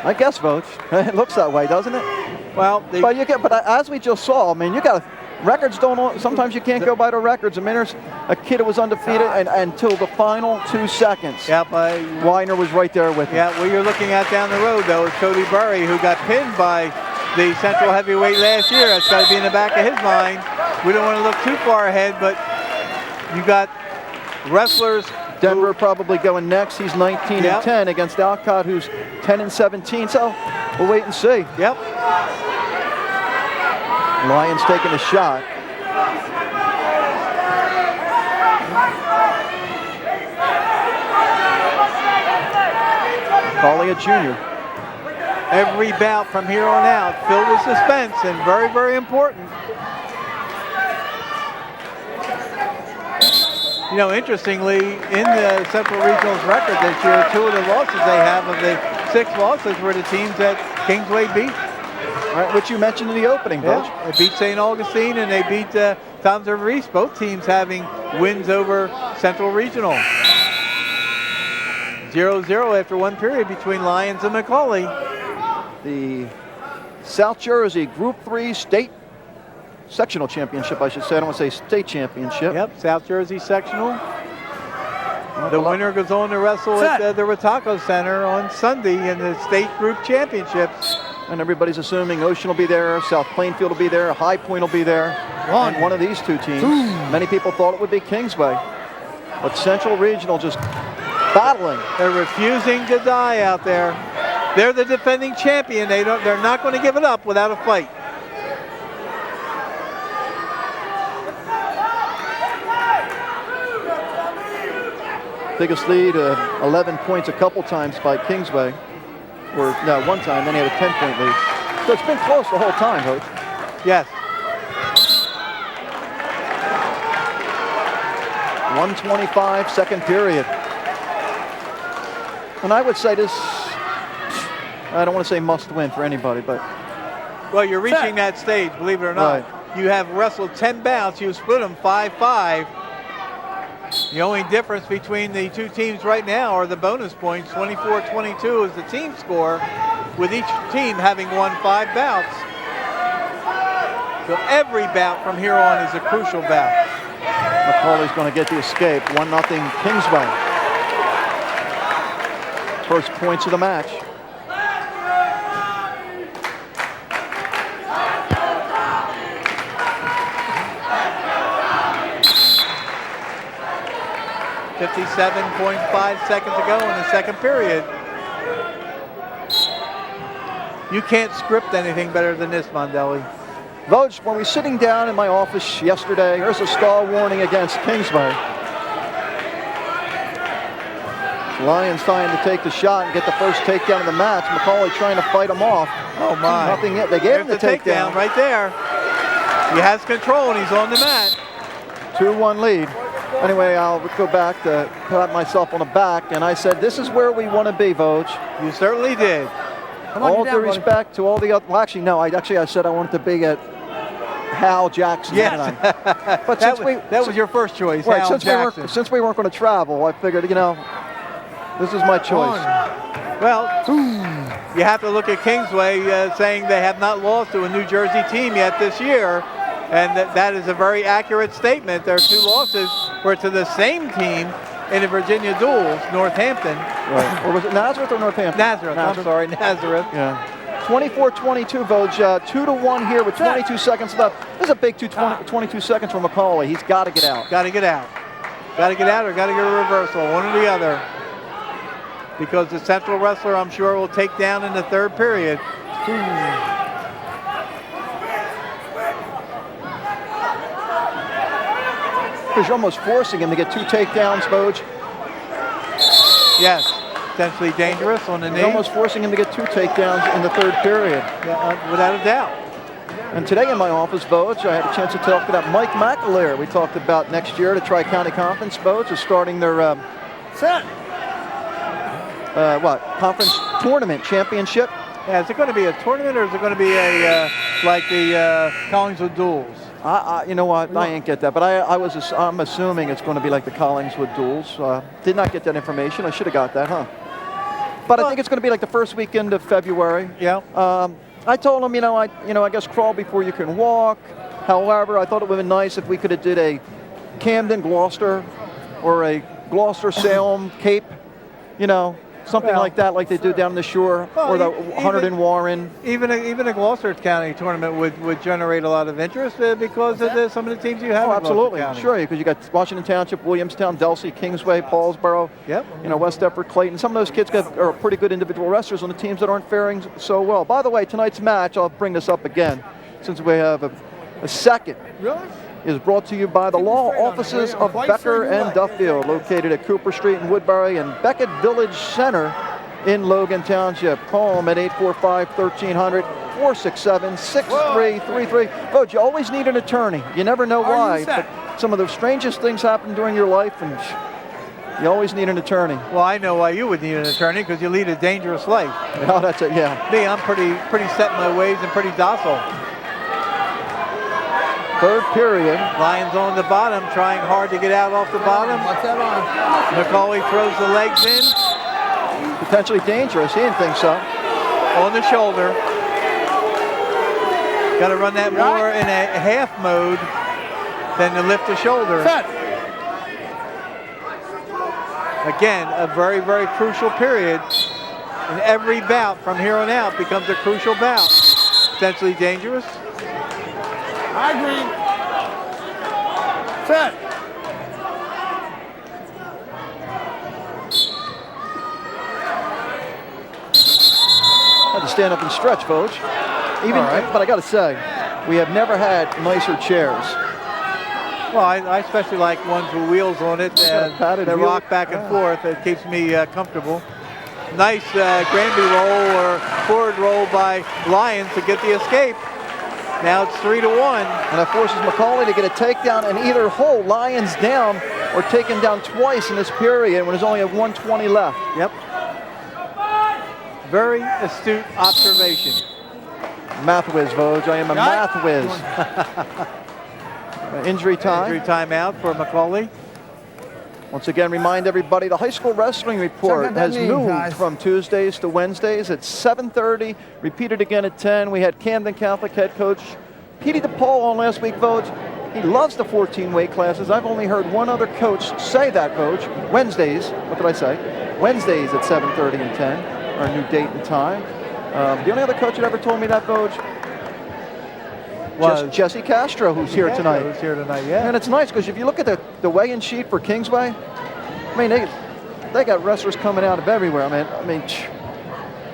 S1: I guess, Voch. It looks that way, doesn't it?
S5: Well,
S1: But as we just saw, I mean, you got records don't. Sometimes you can't go by the records. I mean, there's a kid who was undefeated and until the final 2 seconds.
S5: Yep.
S1: Widner was right there with him.
S5: Yeah, what you're looking at down the road, though, is Cody Burry, who got pinned by the Central Heavyweight last year. That's got to be in the back of his mind. We don't want to look too far ahead, but you got wrestlers.
S1: Denver probably going next. He's 19-10 against Alcott, who's 10-17. So we'll wait and see.
S5: Yep.
S1: Lyons taking a shot. McCauley, a junior.
S5: Every bout from here on out filled with suspense and very, very important. You know, interestingly, in the Central Regional's record this year, 2 of the losses they have of the 6 losses were the teams that Kingsway beat.
S1: All right, which you mentioned in the opening, Coach.
S5: Yeah, they beat St. Augustine and they beat Tom's River East, both teams having wins over Central Regional. 0-0 after 1 period between Lyons and McCauley.
S1: The South Jersey Group 3 State Sectional Championship, I should say. I don't want to say State Championship.
S5: Yep, South Jersey Sectional. The winner goes on to wrestle at the Rataco Center on Sunday in the State Group Championships.
S1: And everybody's assuming Ocean will be there, South Plainfield will be there, High Point will be there. And one of these 2 teams. Many people thought it would be Kingsway. But Central Regional just battling.
S5: They're refusing to die out there. They're the defending champion. They're not going to give it up without a fight.
S1: Biggest lead, 11 points a couple times by Kingsway. Or no, one time, then he had a 10-point lead. So it's been close the whole time, Coach.
S5: Yes.
S1: 125, second period. And I would say this, I don't want to say must win for anybody, but
S5: Well, you're reaching that stage, believe it or not.
S1: right.
S5: you have wrestled 10 bouts. You split them 5-5. The only difference between the two teams right now are the bonus points. 24-22 is the team score, with each team having won 5 bouts. So every bout from here on is a crucial bout.
S1: McCauley's going to get the escape. 1-0 Kingsway. First points of the match. .5 seconds to go in the second period. You can't script anything better than this, Mondelli. Vogt, when we were sitting down in my office yesterday, here's a stall warning against Kingsway. Lions trying to take the shot and get the first takedown of the match. McCauley trying to fight him off.
S5: Oh my.
S1: Nothing yet. They gave him the takedown.
S5: Right there. He has control and he's on the mat.
S1: 2-1 lead. Anyway, I'll go back to pat myself on the back, and I said, this is where we want to be, Vogt.
S5: You certainly did.
S1: All due respect to all the other, well, actually, no, I said I wanted to be at Hal Jackson.
S5: Yes.
S1: But
S5: that was your first choice,
S1: right,
S5: Hal Jackson.
S1: Since we weren't going to travel, I figured, you know, this is my choice.
S5: Well, you have to look at Kingsway saying they have not lost to a New Jersey team yet this year. And that is a very accurate statement. Their 2 losses were to the same team in the Virginia Duels, Northampton.
S1: Right. Or was it Nazareth or Northampton?
S5: Nazareth. I'm sorry, Nazareth.
S1: Yeah. 24-22, Vogt. 2-1 here with 22 seconds left. This is a big 22 seconds from McCauley. He's got to get out.
S5: Got to get out. Got to get out or got to get a reversal, one or the other. Because the central wrestler, I'm sure, will take down in the third period.
S1: Because you're almost forcing him to get 2 takedowns, Vogt.
S5: Yes, potentially dangerous on the knee.
S1: You're almost forcing him to get 2 takedowns in the third period.
S5: Yeah, without a doubt.
S1: And today in my office, Vogt, I had a chance to talk to that Mike McAleer. We talked about next year, the Tri-County Conference. Vogt is starting their conference tournament championship.
S5: Yeah, is it going to be a tournament or is it going to be a like the Collingswood Duels?
S1: You know what? I ain't get that, but I'm assuming it's going to be like the Collingswood Duels. Did not get that information. I should have got that, huh? But I think it's going to be like the first weekend of February.
S5: Yeah.
S1: I told him, I guess crawl before you can walk. However, I thought it would have been nice if we could have did a Camden Gloucester or a Gloucester Salem Cape, something like that, like they do down the shore, or the 100 in Warren.
S5: Even a Gloucester County tournament would generate a lot of interest because of some of the teams you have.
S1: Oh, absolutely, sure, because you got Washington Township, Williamstown, Delsey, Kingsway, Paulsboro.
S5: Yep.
S1: West Effort, Clayton. Some of those kids are pretty good individual wrestlers on the teams that aren't faring so well. By the way, tonight's match, I'll bring this up again, since we have a second.
S3: Really?
S1: Is brought to you by the law offices of Becker and Duffield, located at Cooper Street in Woodbury and Beckett Village Center in Logan Township. Call them at 845-1300, 467-6333. Vogt, you always need an attorney. You never know why, but some of the strangest things happen during your life, and you always need an attorney.
S5: Well, I know why you would need an attorney, because you lead a dangerous life.
S1: Oh, that's it, yeah.
S5: Me, I'm pretty set in my ways and pretty docile.
S1: Third period.
S5: Lions on the bottom, trying hard to get out off the bottom.
S3: Watch that on.
S5: McCauley throws the legs in.
S1: Potentially dangerous. He didn't think so.
S5: On the shoulder. Got to run that more in a half mode than to lift the shoulder.
S3: Set.
S5: Again, a very, very crucial period. And every bout from here on out becomes a crucial bout. Potentially dangerous.
S3: I agree. Set.
S1: Had to stand up and stretch, Vogt. But I got to say, we have never had nicer chairs.
S5: Well, I especially like ones with wheels on it that rock back and forth. It keeps me comfortable. Nice Granby roll or forward roll by Lions to get the escape. Now it's 3-1.
S1: And that forces McCauley to get a takedown and either hold Lions down or taken down twice in this period when there's only a 120 left.
S5: Yep. Very astute observation.
S1: Math whiz, Vogue. I am a
S3: Got
S1: math whiz. Injury time.
S5: Injury timeout for McCauley.
S1: Once again, remind everybody, the high school wrestling report
S3: Check out that
S1: has
S3: knee,
S1: moved
S3: guys.
S1: from Tuesdays to Wednesdays at 7:30, repeated again at 10. We had Camden Catholic head coach Petey DePaul on last week, Vogue. He loves the 14 weight classes. I've only heard one other coach say that, Coach. Wednesdays, what did I say? Wednesdays at 7:30 and 10, our new date and time. The only other coach that ever told me that, Vogue, was Jesse Castro, who's here tonight.
S5: Who's here tonight, yeah.
S1: And it's nice because if you look at the weigh-in sheet for Kingsway, I mean, they got wrestlers coming out of everywhere. I mean,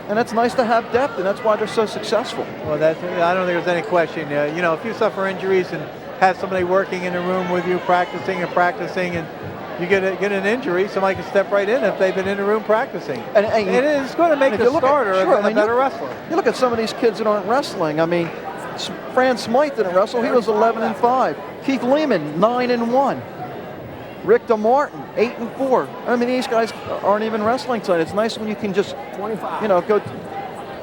S1: and it's nice to have depth, and that's why they're so successful.
S5: Well, I don't think there's any question. You know, if you suffer injuries and have somebody working in the room with you, practicing, and you get an injury, somebody can step right in if they've been in the room practicing. And it is going to make the starter a better wrestler.
S1: You look at some of these kids that aren't wrestling. I mean, Fran Smythe didn't wrestle. He was 11-5. Keith Lehman, 9-1. Rick DeMartin, 8-4. I mean, these guys aren't even wrestling tonight. It's nice when you can just,
S3: 25.
S1: go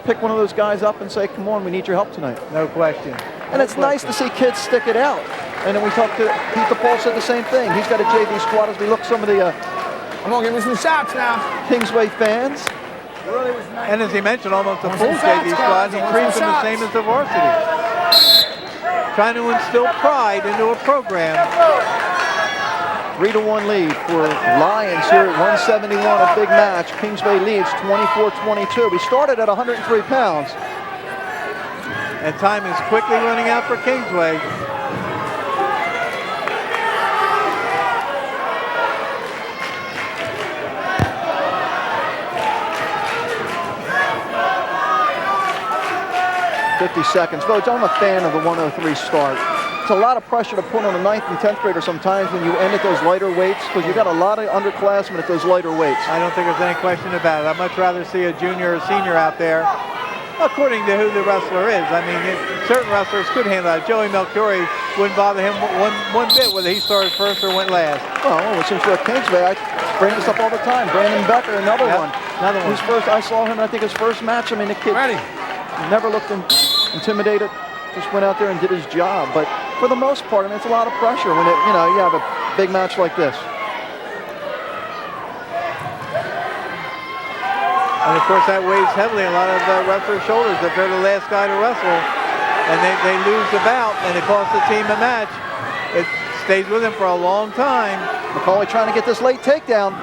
S1: pick one of those guys up and say, come on, we need your help tonight.
S5: No question.
S1: And it's nice to see kids stick it out. And then we talked to Pete DePaul, said the same thing. He's got a JV squad as we look some of the
S3: I'm going to give me some shots now.
S1: Kingsway fans.
S5: And as he mentioned, almost a full JV squad. He treats them the same as the varsity. Trying to instill pride into a program.
S1: 3-1 lead for Lions here at 171, a big match. Kingsway leads 24-22. We started at 103 pounds.
S5: And time is quickly running out for Kingsway.
S1: $50 seconds. Vogue, I'm a fan of the 103 start. It's a lot of pressure to put on a 9th and 10th grader sometimes when you end at those lighter weights, because you got a lot of underclassmen at those lighter weights.
S5: I don't think there's any question about it. I'd much rather see a junior or senior out there, according to who the wrestler is. I mean, certain wrestlers could handle that. Joey Melchiori wouldn't bother him one bit whether he started first or went last.
S1: Well, since we're at Kingsway, I bring this up all the time. Brandon Becker, another one.
S5: Another one.
S1: His first, I saw him, I think his first match. I mean, the kid never looked intimidated. Just went out there and did his job. But for the most part, I mean, it's a lot of pressure when you have a big match like this.
S5: And of course, that weighs heavily on a lot of wrestlers' shoulders if they're the last guy to wrestle and they lose the bout and it costs the team a match. It stays with them for a long time.
S1: McCauley trying to get this late takedown.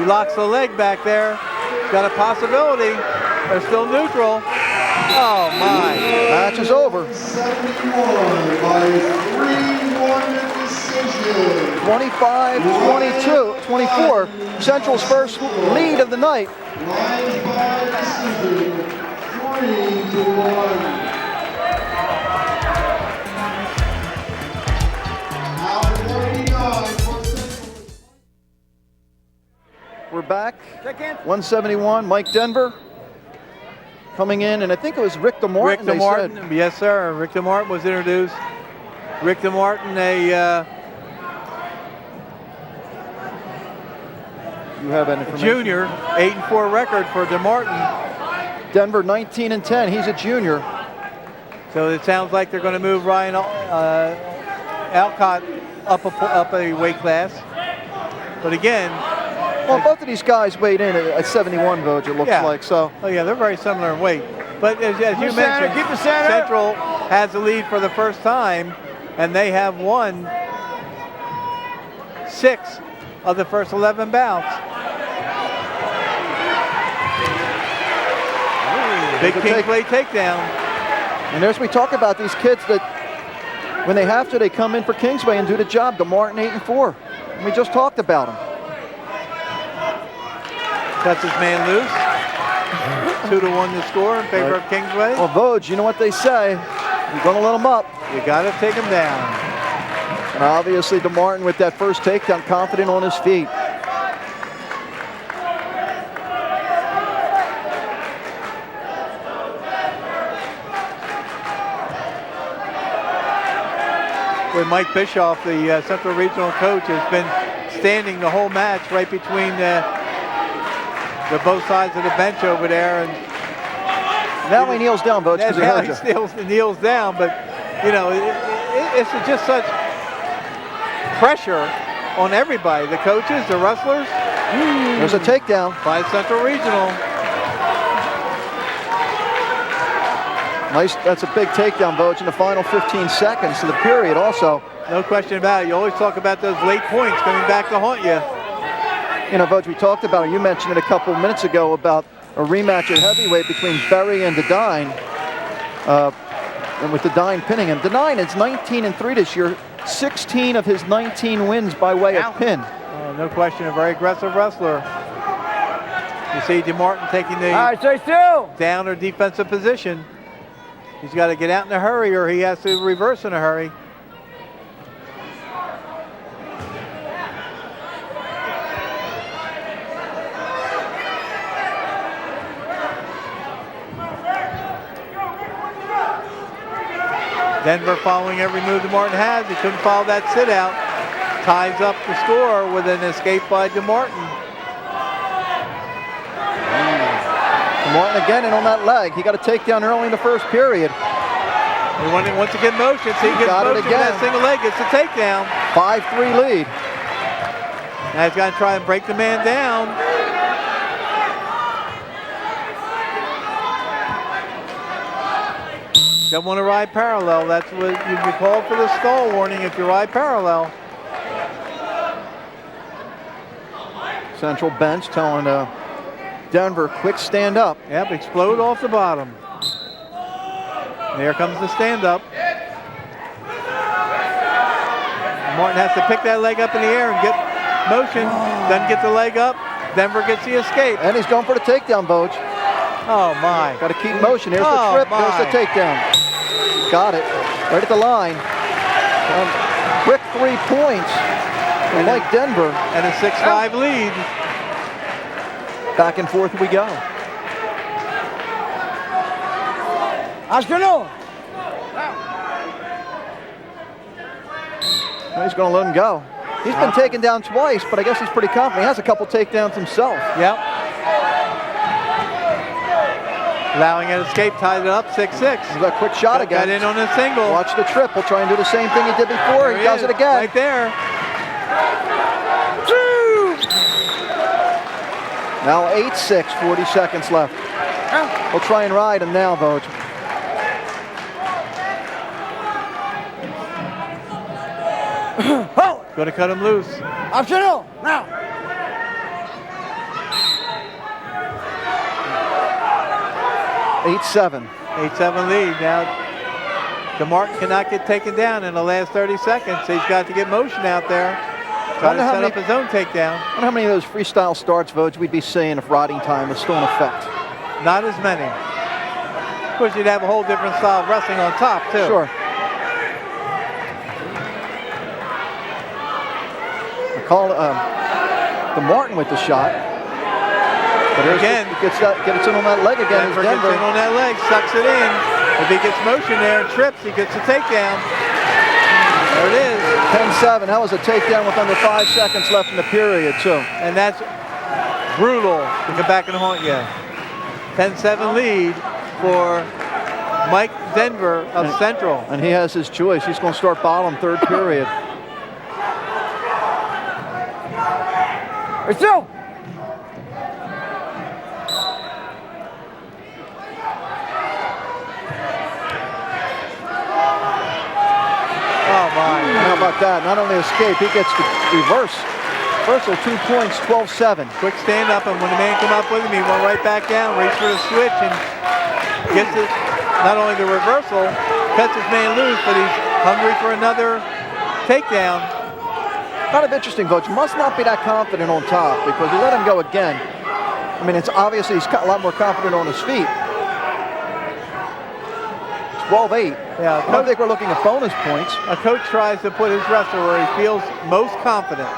S5: He locks the leg back there. Got a possibility. They're still neutral. Oh my.
S1: Match is over.
S6: 71 by 3-1 decision.
S1: 25-22, 24. Central's first lead of the night.
S6: Lions by decision, 3-1. Out of 189 for Central.
S1: We're back. 171, Mike Denver coming in, and I think it was Rick DeMartin.
S5: Rick DeMartin, yes sir. Rick DeMartin was introduced. Rick DeMartin,
S1: You have that information.
S5: junior, 8-4 record for DeMartin.
S1: Denver 19-10. He's a junior.
S5: So it sounds like they're going to move Ryan Alcott up a weight class. But again,
S1: Well, both of these guys weighed in at 71 votes, it looks like. So.
S5: Oh yeah, they're very similar in weight. But as you mentioned,
S3: keep the center.
S5: Central has the lead for the first time, and they have won 6 of the first 11 bouts. Big Kingsway takedown.
S1: And as we talk about these kids that, when they have to, they come in for Kingsway and do the job. DeMartin 8-4. And we just talked about him.
S5: Cuts his man loose. 2-1 the score in favor of Kingsway.
S1: Well, Vogue, you know what they say. You're going to let him up.
S5: You got to take him down.
S1: And obviously, DeMartin with that first takedown, confident on his feet.
S5: Where Mike Bischoff, the Central Regional coach, has been standing the whole match right between the both sides of the bench over there, and
S1: Now he kneels down, Vogt, because he
S5: now
S1: heard
S5: he kneels down, but you know, it's just such pressure on everybody, the coaches, the wrestlers.
S1: There's a takedown
S5: by Central Regional.
S1: Nice, that's a big takedown, Vogt, in the final 15 seconds of the period also.
S5: No question about it. You always talk about those late points coming back to haunt you.
S1: You know, Vogt, we talked about it. You mentioned it a couple minutes ago about a rematch at heavyweight between Berry and Dine, and with Dine pinning him. Dine is 19-3 this year, 16 of his 19 wins by way of pin.
S5: No question, a very aggressive wrestler. You see DeMartin taking the down or defensive position. He's got to get out in a hurry, or he has to reverse in a hurry. Denver following every move DeMartin has. He couldn't follow that sit out. Ties up the score with an escape by DeMartin.
S1: DeMartin again in on that leg. He got a takedown early in the first period.
S5: He wants to get motion, so he gets motion with that single leg, gets the takedown.
S1: 5-3 lead.
S5: Now he's got to try and break the man down. Don't want to ride parallel. That's what you'd be called for the stall warning if you ride parallel.
S1: Central bench telling Denver, quick stand up.
S5: Yep, explode off the bottom. There comes the stand up. Martin has to pick that leg up in the air and get motion. Doesn't get the leg up. Denver gets the escape.
S1: And he's going for the takedown, Vogt.
S5: Oh my.
S1: Got to keep motion. Here's the trip. There's the takedown. Got it. Right at the line. Quick 3 points for Mike Denver.
S5: And a 6-5 lead.
S1: Back and forth we go. He's going to let him go. He's been taken down twice, but I guess he's pretty confident. He has a couple takedowns himself.
S5: Yep. Allowing an escape, tied it up 6-6.
S1: He's got a quick shot again.
S5: Got in on a single.
S1: Watch the trip. He'll try and do the same thing he did before. He does it again.
S5: Right there.
S1: Now 8-6, 40 seconds left. We'll try and ride him now, Vogt.
S5: Going to cut him loose.
S3: Optional, now.
S1: 8-7.
S5: 8-7 lead. Now, DeMartin cannot get taken down in the last 30 seconds. So he's got to get motion out there. Try to set up his own takedown.
S1: I wonder how many of those freestyle starts, Vogt, we'd be seeing if riding time was still in effect.
S5: Not as many. Of course, you'd have a whole different style of wrestling on top, too.
S1: Sure. DeMartin with the shot. But
S5: again,
S1: gets in on that leg again.
S5: Denver gets in on that leg, sucks it in. If he gets motion there and trips, he gets a takedown. There it is.
S1: 10-7. That was a takedown with under 5 seconds left in the period, too.
S5: And that's brutal to come back and haunt you. 10-7 lead for Mike Denver of Central.
S1: And he has his choice. He's going to start bottom third period.
S3: It's still.
S5: Oh my.
S1: How about that? Not only escape, he gets the reverse. Reversal, 2 points, 12-7.
S5: Quick stand up, and when the man come up with him, he went right back down, reached for the switch, and gets it. Not only the reversal, cuts his man loose, but he's hungry for another takedown.
S1: Kind of interesting, Vogt. Must not be that confident on top because he let him go again. I mean, it's obviously he's a lot more confident on his feet. 12-8.
S5: Yeah,
S1: I don't think we're looking at bonus points.
S5: A coach tries to put his wrestler where he feels most confident.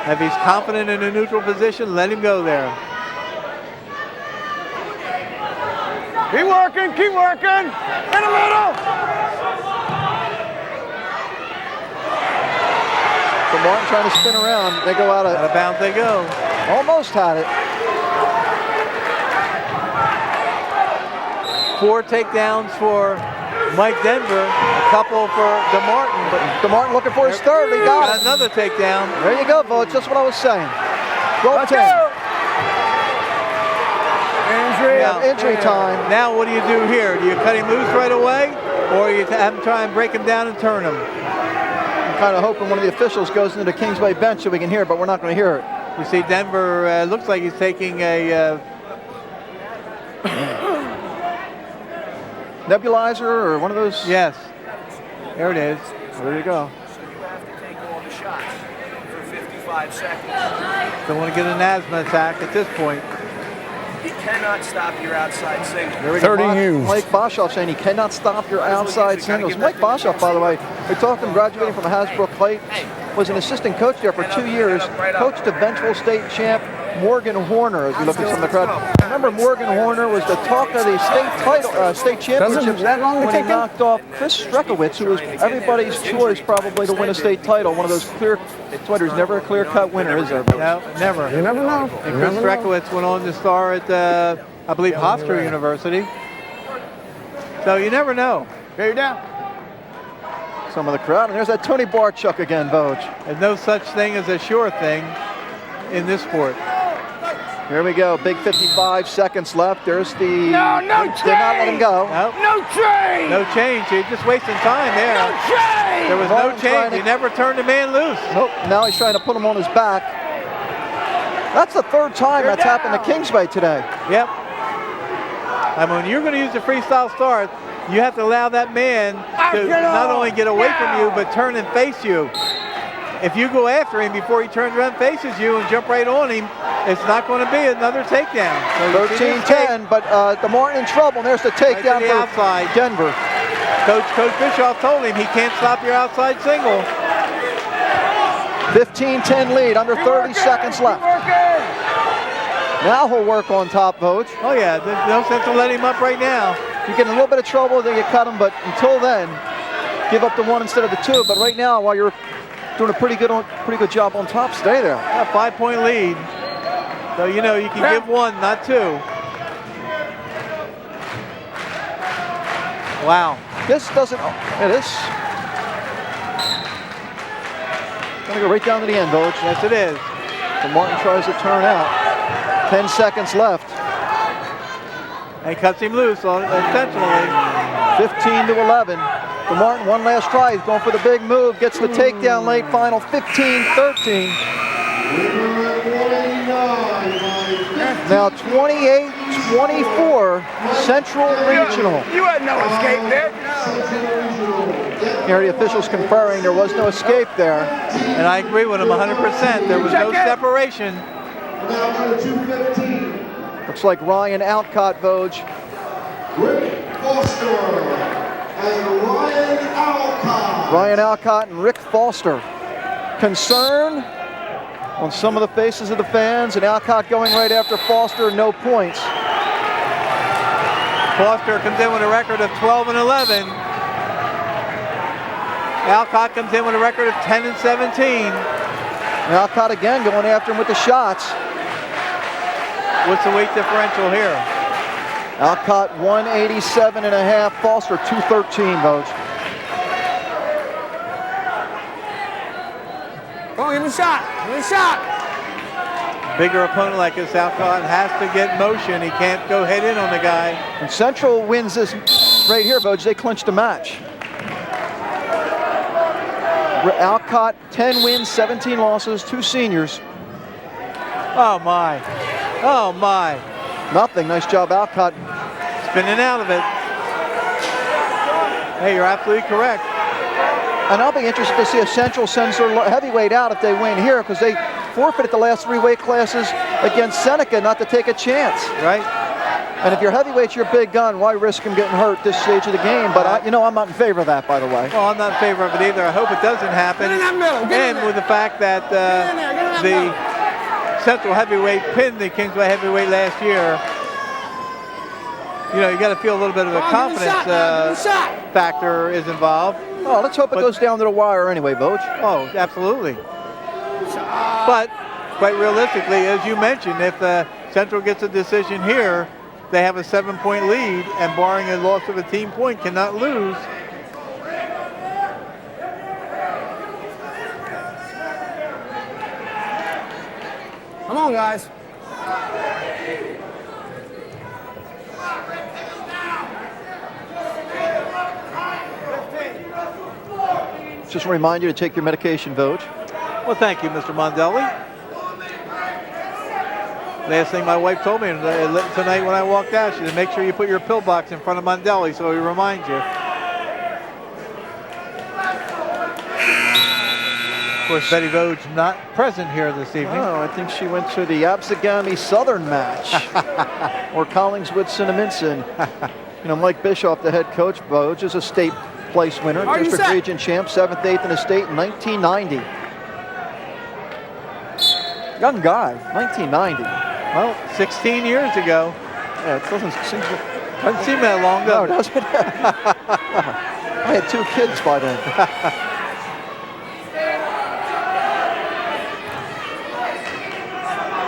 S5: If he's confident in a neutral position, let him go there.
S3: Keep working, keep working. In the middle.
S1: Martin trying to spin around. They go out of
S5: bounds they go.
S1: Almost had it.
S5: 4 takedowns for Mike Denver, a couple for DeMartin.
S1: But DeMartin looking for his third. He got it.
S5: Another takedown.
S1: There you go, Vogt. That's what I was saying. 12-10. Injury time.
S5: Now what do you do here? Do you cut him loose right away, or you have him try and break him down and turn him?
S1: I'm kind of hoping one of the officials goes into the Kingsway bench so we can hear it, but we're not going to hear it.
S5: You see Denver looks like he's taking a
S1: nebulizer or one of those?
S5: yes. There it is.
S1: There you go.
S7: You have to take all the shots for 55 seconds.
S5: Don't want to get an asthma attack at this point.
S7: You cannot stop your outside single.
S1: There we go.
S3: 30 used.
S1: Mike Boshoff saying he cannot stop your outside singles. Mike Boshoff, by the way, we talked to him graduating from Hasbrook Heights, was an assistant coach there for 2 years, coached eventual state champ Morgan Horner, as we look at some of the crowd. Remember, Morgan Horner was the talk of the state championship when he knocked off Chris Strekowitz, who was everybody's choice probably to win a state title. One of those clear, there's never a clear-cut winner, is there?
S5: No, never.
S3: You never know.
S5: And Chris Strekowitz went on to star at, I believe, Hofstra University. So you never know.
S3: Okay, you're down.
S1: Some of the crowd, and there's that Tony Barchuk again, Vogt.
S5: There's no such thing as a sure thing in this sport.
S1: Here we go, big 55 seconds left. There's the...
S3: No
S1: Did not let him go.
S5: Nope.
S3: No change.
S5: No change. You're just wasting time there.
S3: No change.
S5: There was no
S1: Martin's trying
S5: change.
S1: to-
S5: You never turned the man loose.
S1: Nope, now he's trying to put him on his back. That's the third time that's happened to Kingsway today.
S5: Yep. I mean, when you're going to use the freestyle start, you have to allow that man to not only get away from you, but turn and face you. If you go after him before he turns around and faces you and jump right on him, it's not going to be another takedown. So
S1: 13-10, but DeMartin in trouble. And there's the takedown
S5: to the
S1: for
S5: outside.
S1: Denver.
S5: Coach Bischoff told him he can't stop your outside single.
S1: 15-10 lead, under 30 seconds left. Now he'll work on top, Vogt.
S5: Oh yeah, there's no sense to let him up right now.
S1: You get in a little bit of trouble, then you cut him, but until then, give up the one instead of the two. But right now, while you're doing a pretty good job on top, stay there.
S5: A 5-point lead. So you know you can give one, not two. Wow.
S1: This doesn't, this. Gonna go right down to the end, Vogt.
S5: Yes, it is.
S1: So Martin tries to turn out. 10 seconds left.
S5: And cuts him loose intentionally.
S1: 15-11. DeMartin, one last try. He's going for the big move. Gets the takedown late. Final 15-13. Now 28-24. Central Regional.
S3: You had no escape there.
S1: Here the officials conferring there was no escape there.
S5: And I agree with him 100%. There was no separation.
S1: Looks like Ryan Alcott, Vogt.
S6: Rick Foster and Ryan Alcott.
S1: Ryan Alcott and Rick Foster. Concern on some of the faces of the fans, and Alcott going right after Foster, no points.
S5: Foster comes in with a record of 12-11. Alcott comes in with a record of 10-17.
S1: Alcott again going after him with the shots.
S5: What's the weight differential here?
S1: Alcott 187.5, Foster 213, Vogt.
S3: Go, give him a shot. Give him a shot.
S5: Bigger opponent like this, Alcott has to get motion. He can't go head in on the guy.
S1: And Central wins this right here, Vogt. They clinched a match. Alcott 10 wins, 17 losses, 2 seniors.
S5: Oh my. Oh my.
S1: Nothing. Nice job, Alcott.
S5: Spinning out of it. Hey, you're absolutely correct.
S1: And I'll be interested to see if Central sends their heavyweight out if they win here, because they forfeited the last 3 weight classes against Seneca not to take a chance.
S5: Right.
S1: And if your heavyweight's your big gun, why risk him getting hurt this stage of the game? But I'm not in favor of that, by the way.
S5: Well, I'm not in favor of it either. I hope it doesn't happen.
S3: Get in that middle. Get in
S5: And
S3: there.
S5: with the fact that
S3: Get in that
S5: the Central heavyweight pinned the Kingsway heavyweight last year, you know, you got to feel a little bit of a confidence factor is involved.
S1: Oh, let's hope it goes down to the wire anyway, Vogt.
S5: Oh, absolutely. But quite realistically, as you mentioned, if Central gets a decision here, they have a 7-point lead, and barring a loss of a team point, cannot lose.
S3: Come on, guys.
S1: Just remind you to take your medication, Vogue.
S5: Well, thank you, Mr. Mondelli. Last thing my wife told me tonight when I walked out, she said, make sure you put your pill box in front of Mondelli so he reminds you. Of course, Betty Vogue's not present here this evening.
S1: Oh, I think she went to the Absegami Southern match. Or Collingswood Cinnamon. You know, Mike Bischoff, the head coach, Vogue is a state place winner, district region champ, 7th, 8th in the state in 1990. Young guy, 1990.
S5: Well, 16 years ago.
S1: Yeah, it doesn't seem
S5: that long,
S1: no,
S5: does
S1: it? I had 2 kids by then.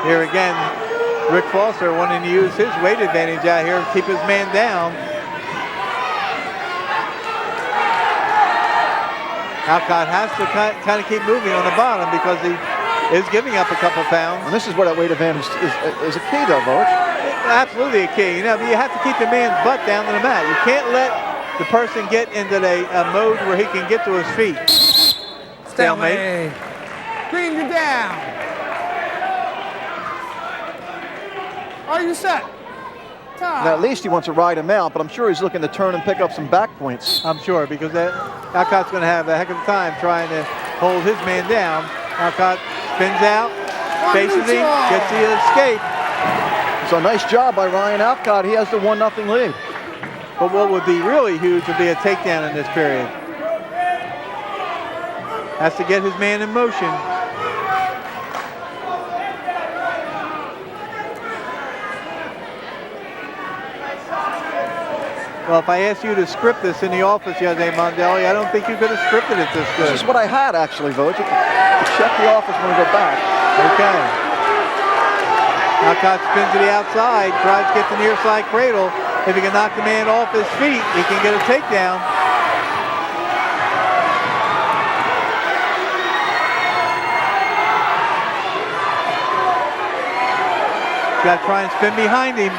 S5: Here again, Rick Foster wanting to use his weight advantage out here to keep his man down. Alcott has to kind of keep moving on the bottom because he is giving up a couple pounds.
S1: And this is where that weight advantage is a key, though, Vogue.
S5: Absolutely a key. You know, you have to keep the man's butt down to the mat. You can't let the person get into a mode where he can get to his feet. Stalemate.
S3: Green, you down. Are you set?
S1: Now, at least he wants to ride him out, but I'm sure he's looking to turn and pick up some back points.
S5: I'm sure, because Alcott's going to have a heck of a time trying to hold his man down. Alcott spins out, faces him, gets the escape.
S1: So nice job by Ryan Alcott. He has the 1-0 lead.
S5: But what would be really huge would be a takedown in this period. Has to get his man in motion. Well, if I asked you to script this in the office the other day, Mondelli, I don't think you could have scripted it this good.
S1: This is what I had, actually, Vogue. You can check the office when we go back.
S5: Okay. Alcott spins to the outside, tries to get the near side cradle. If he can knock the man off his feet, he can get a takedown. Got to try and spin behind him.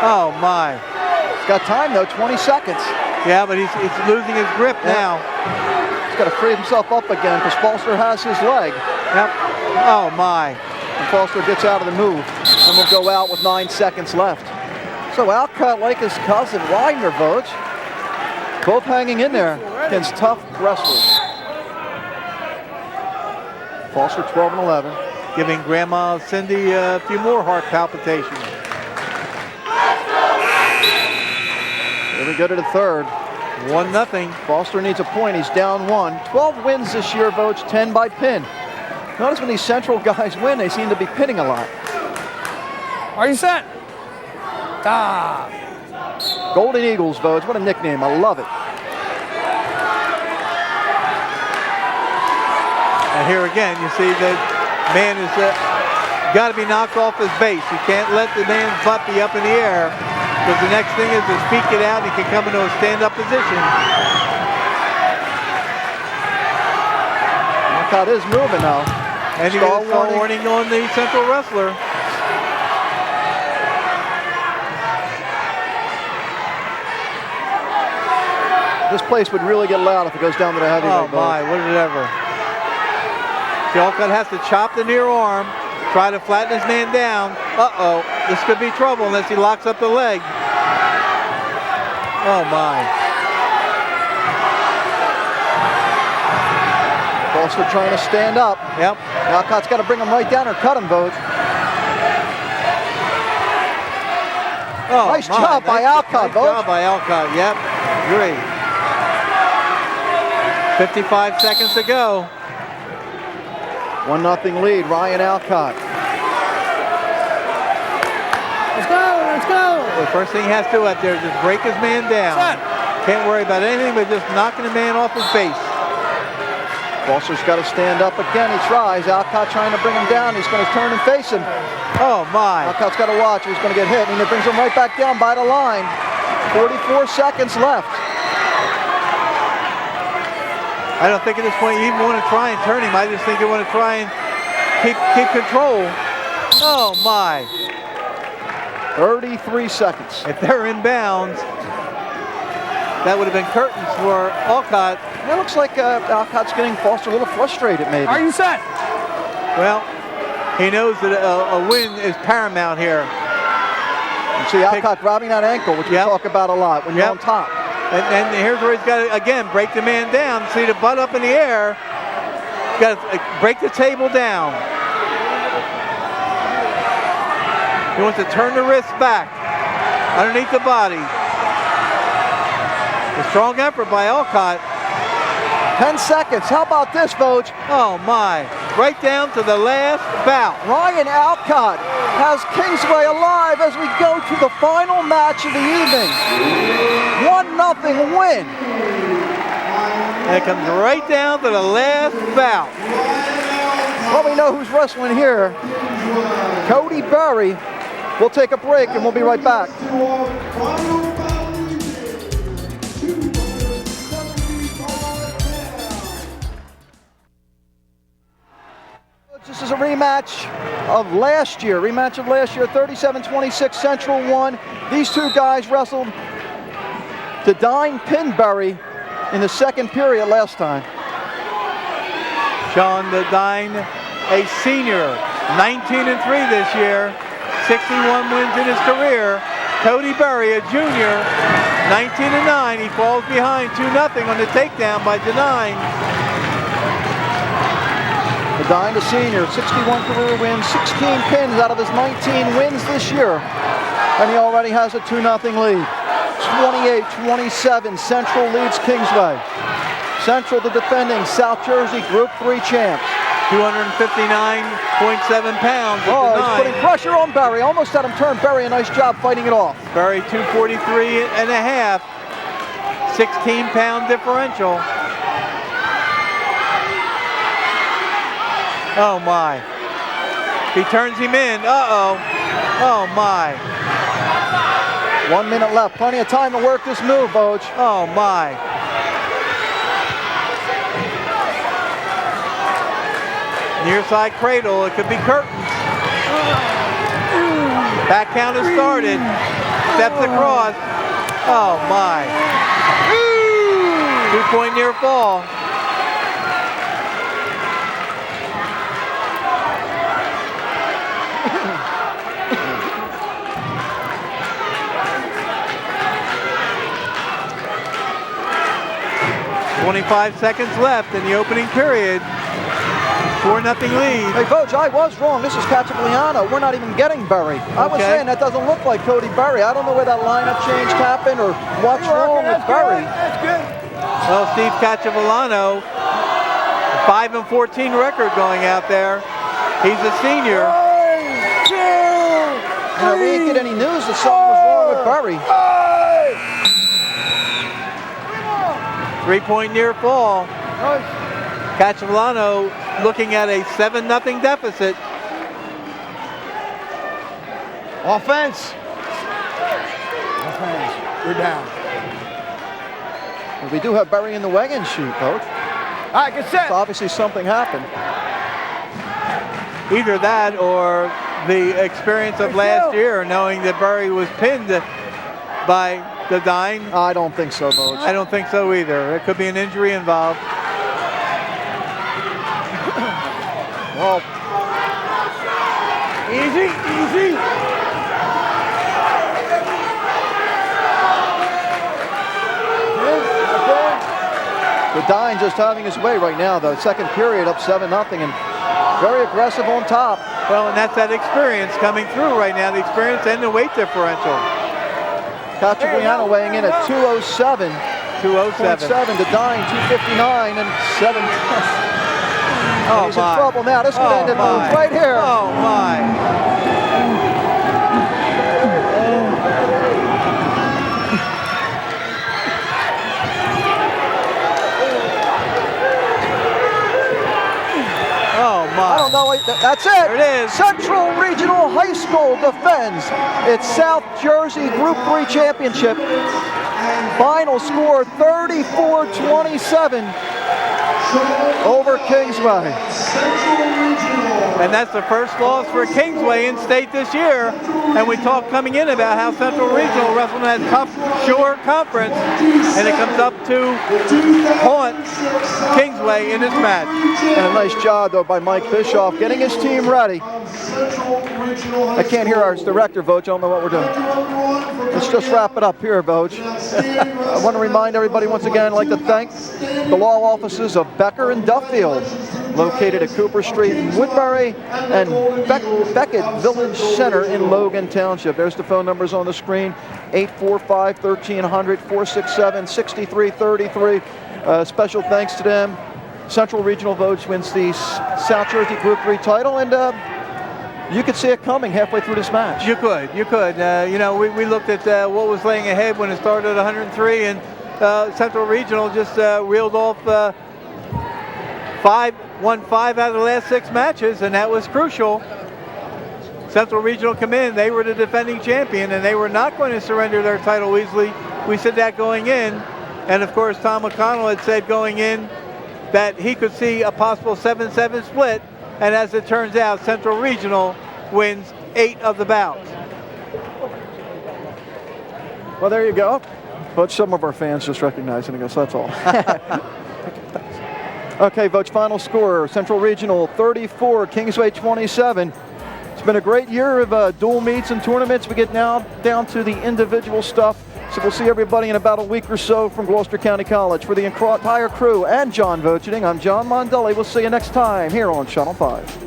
S5: Oh, my.
S1: Got time, though, 20 seconds.
S5: Yeah, but he's losing his grip now.
S1: He's got to free himself up again because Foster has his leg.
S5: Yep. Oh, my.
S1: And Foster gets out of the move and will go out with 9 seconds left. So Alcott, like his cousin, Widner, Vogue, both hanging in there against tough wrestlers. Foster 12-11.
S5: Giving Grandma Cindy a few more heart palpitations.
S1: Here we go to the third.
S5: 1-0.
S1: Foster needs a point. He's down 1. 12 wins this year, Vogue, 10 by pin. Notice when these Central guys win, they seem to be pinning a lot.
S3: Are you set? Ah.
S1: Golden Eagles, Vogue. What a nickname. I love it.
S5: And here again, you see that man is got to be knocked off his base. You can't let the man's butt be up in the air, because the next thing is his feet get out and he can come into a stand-up position.
S1: Alcott is moving now.
S5: And you get a stall warning on the Central wrestler.
S1: This place would really get loud if it goes down to the heavyweight.
S5: Oh my, what is it ever? Alcott has to chop the near arm, try to flatten his man down. Uh-oh, this could be trouble unless he locks up the leg. Oh my.
S1: Foster trying to stand up.
S5: Yep.
S1: Alcott's got to bring him right down or cut him, Vogue.
S5: Oh,
S1: nice job by Alcott,
S5: Nice job by Alcott, yep. Great. 55 seconds to go.
S1: 1-0 lead, Ryan Alcott.
S3: Let's go, let's go.
S5: The first thing he has to do out there is just break his man down.
S3: Set.
S5: Can't worry about anything but just knocking the man off his base.
S1: Foster's got to stand up again. He tries. Alcott trying to bring him down. He's going to turn and face him.
S5: Oh, my.
S1: Alcott's got to watch. He's going to get hit, and it brings him right back down by the line. 44 seconds left.
S5: I don't think at this point you even want to try and turn him. I just think you want to try and keep control. Oh, my.
S1: 33 seconds.
S5: If they're in bounds, that would have been curtains for Alcott.
S1: It looks like Alcott's getting Foster a little frustrated, maybe.
S3: Are you set?
S5: Well, he knows that a win is paramount here.
S1: You see Alcott grabbing that ankle, which we talk about a lot when you're on top.
S5: And here's where he's got to, again, break the man down. See the butt up in the air. He's got to break the table down. He wants to turn the wrist back underneath the body. A strong effort by Alcott.
S1: 10 seconds. How about this, Vogue?
S5: Oh, my. Right down to the last bout.
S1: Ryan Alcott has Kingsway alive as we go to the final match of the evening. 1-0 win.
S5: And it comes right down to the last bout.
S1: Well, we know who's wrestling here. Cody Berry. We'll take a break and we'll be right back. This is a rematch of last year. 37-26, Central won. These two guys wrestled to Dine Pinbury in the second period last time.
S5: Sean the Dine, a senior, 19-3 this year, 61 wins in his career. Cody Berry, a junior, 19-9. He falls behind 2-0 on the takedown by Denine.
S1: The Dine, the senior, 61 career wins, 16 pins out of his 19 wins this year. And he already has a 2-0 lead. 28-27, Central leads Kingsway. Central, the defending South Jersey Group 3 champs.
S5: 259.7 pounds.
S1: Oh, he's putting pressure on Berry. Almost had him turn. Berry, a nice job fighting it off.
S5: Berry, 243.5. 16-pound differential. Oh, my. He turns him in. Uh-oh. Oh, my.
S1: 1 minute left. Plenty of time to work this move, Vogue.
S5: Oh, my. Near side cradle. It could be curtains. Back count has started. Steps across. Oh, my. 2-point near fall. .25 seconds left in the opening period. 4-0 lead.
S1: Hey, Vogue, I was wrong. This is Kachalano. We're not even getting Berry. I was saying that doesn't look like Cody Berry. I don't know where that lineup change happened or what's wrong with Berry.
S3: That's good.
S5: Well, Steve Kachalano, 5-14 record going out there. He's a senior.
S3: 1, 2, 3.
S1: We didn't get any news that something was wrong with Berry.
S5: 3-point near fall. Kachalano looking at a 7-0 deficit.
S3: Offense. We're down.
S1: Well, we do have Berry in the wagon sheet, Vogue.
S3: All right, get set.
S1: So obviously something happened.
S5: Either that or the experience of last year, knowing that Berry was pinned by the Dine.
S1: I don't think so, Vogue.
S5: I don't think so either. There could be an injury involved.
S1: Well,
S3: Easy, easy.
S1: the Dine just having his way right now, though. Second period up 7-0 and very aggressive on top.
S5: Well, and that's that experience coming through right now, the experience and the weight differential.
S1: Kachalano weighing in at 207.
S5: 207.
S1: The Dine 259 and 7.
S5: Oh,
S1: he's in trouble now. This could end it
S5: my.
S1: right here.
S5: Oh, my.
S1: That's it.
S5: There it is.
S1: Central Regional High School defends its South Jersey Group 3 championship. Final score 34-27 over Kingsway.
S5: And that's the first loss for Kingsway in state this year. And we talked coming in about how Central Regional wrestling that tough, short conference, and it comes up to haunt Kingsway in this match.
S1: And a nice job, though, by Mike Bischoff getting his team ready. I can't hear our director, Voj. I don't know what we're doing. Let's just wrap it up here, Voj. I want to remind everybody once again, I'd like to thank the law offices of Becker and Duffield, located at Cooper Street in Woodbury, and Beckett Village Center in Logan Township. There's the phone numbers on the screen, 845-1300, 467-6333. Special thanks to them. Central Regional Voj wins the South Jersey Group 3 title, and you could see it coming halfway through this match.
S5: You could. You know, we looked at what was laying ahead when it started at 103, and Central Regional just reeled off won 5 out of the last 6 matches, and that was crucial. Central Regional come in, they were the defending champion, and they were not going to surrender their title easily. We said that going in, and of course Tom McConnell had said going in that he could see a possible 7-7 split, and as it turns out, Central Regional wins 8 of the bouts.
S1: Well, there you go. But some of our fans just recognizing us, that's all. Okay, Voj, final score, Central Regional 34, Kingsway 27. It's been a great year of dual meets and tournaments. We get now down to the individual stuff. So we'll see everybody in about a week or so from Gloucester County College. For the entire crew and John Vogeding, I'm John Mondelli. We'll see you next time here on Channel 5.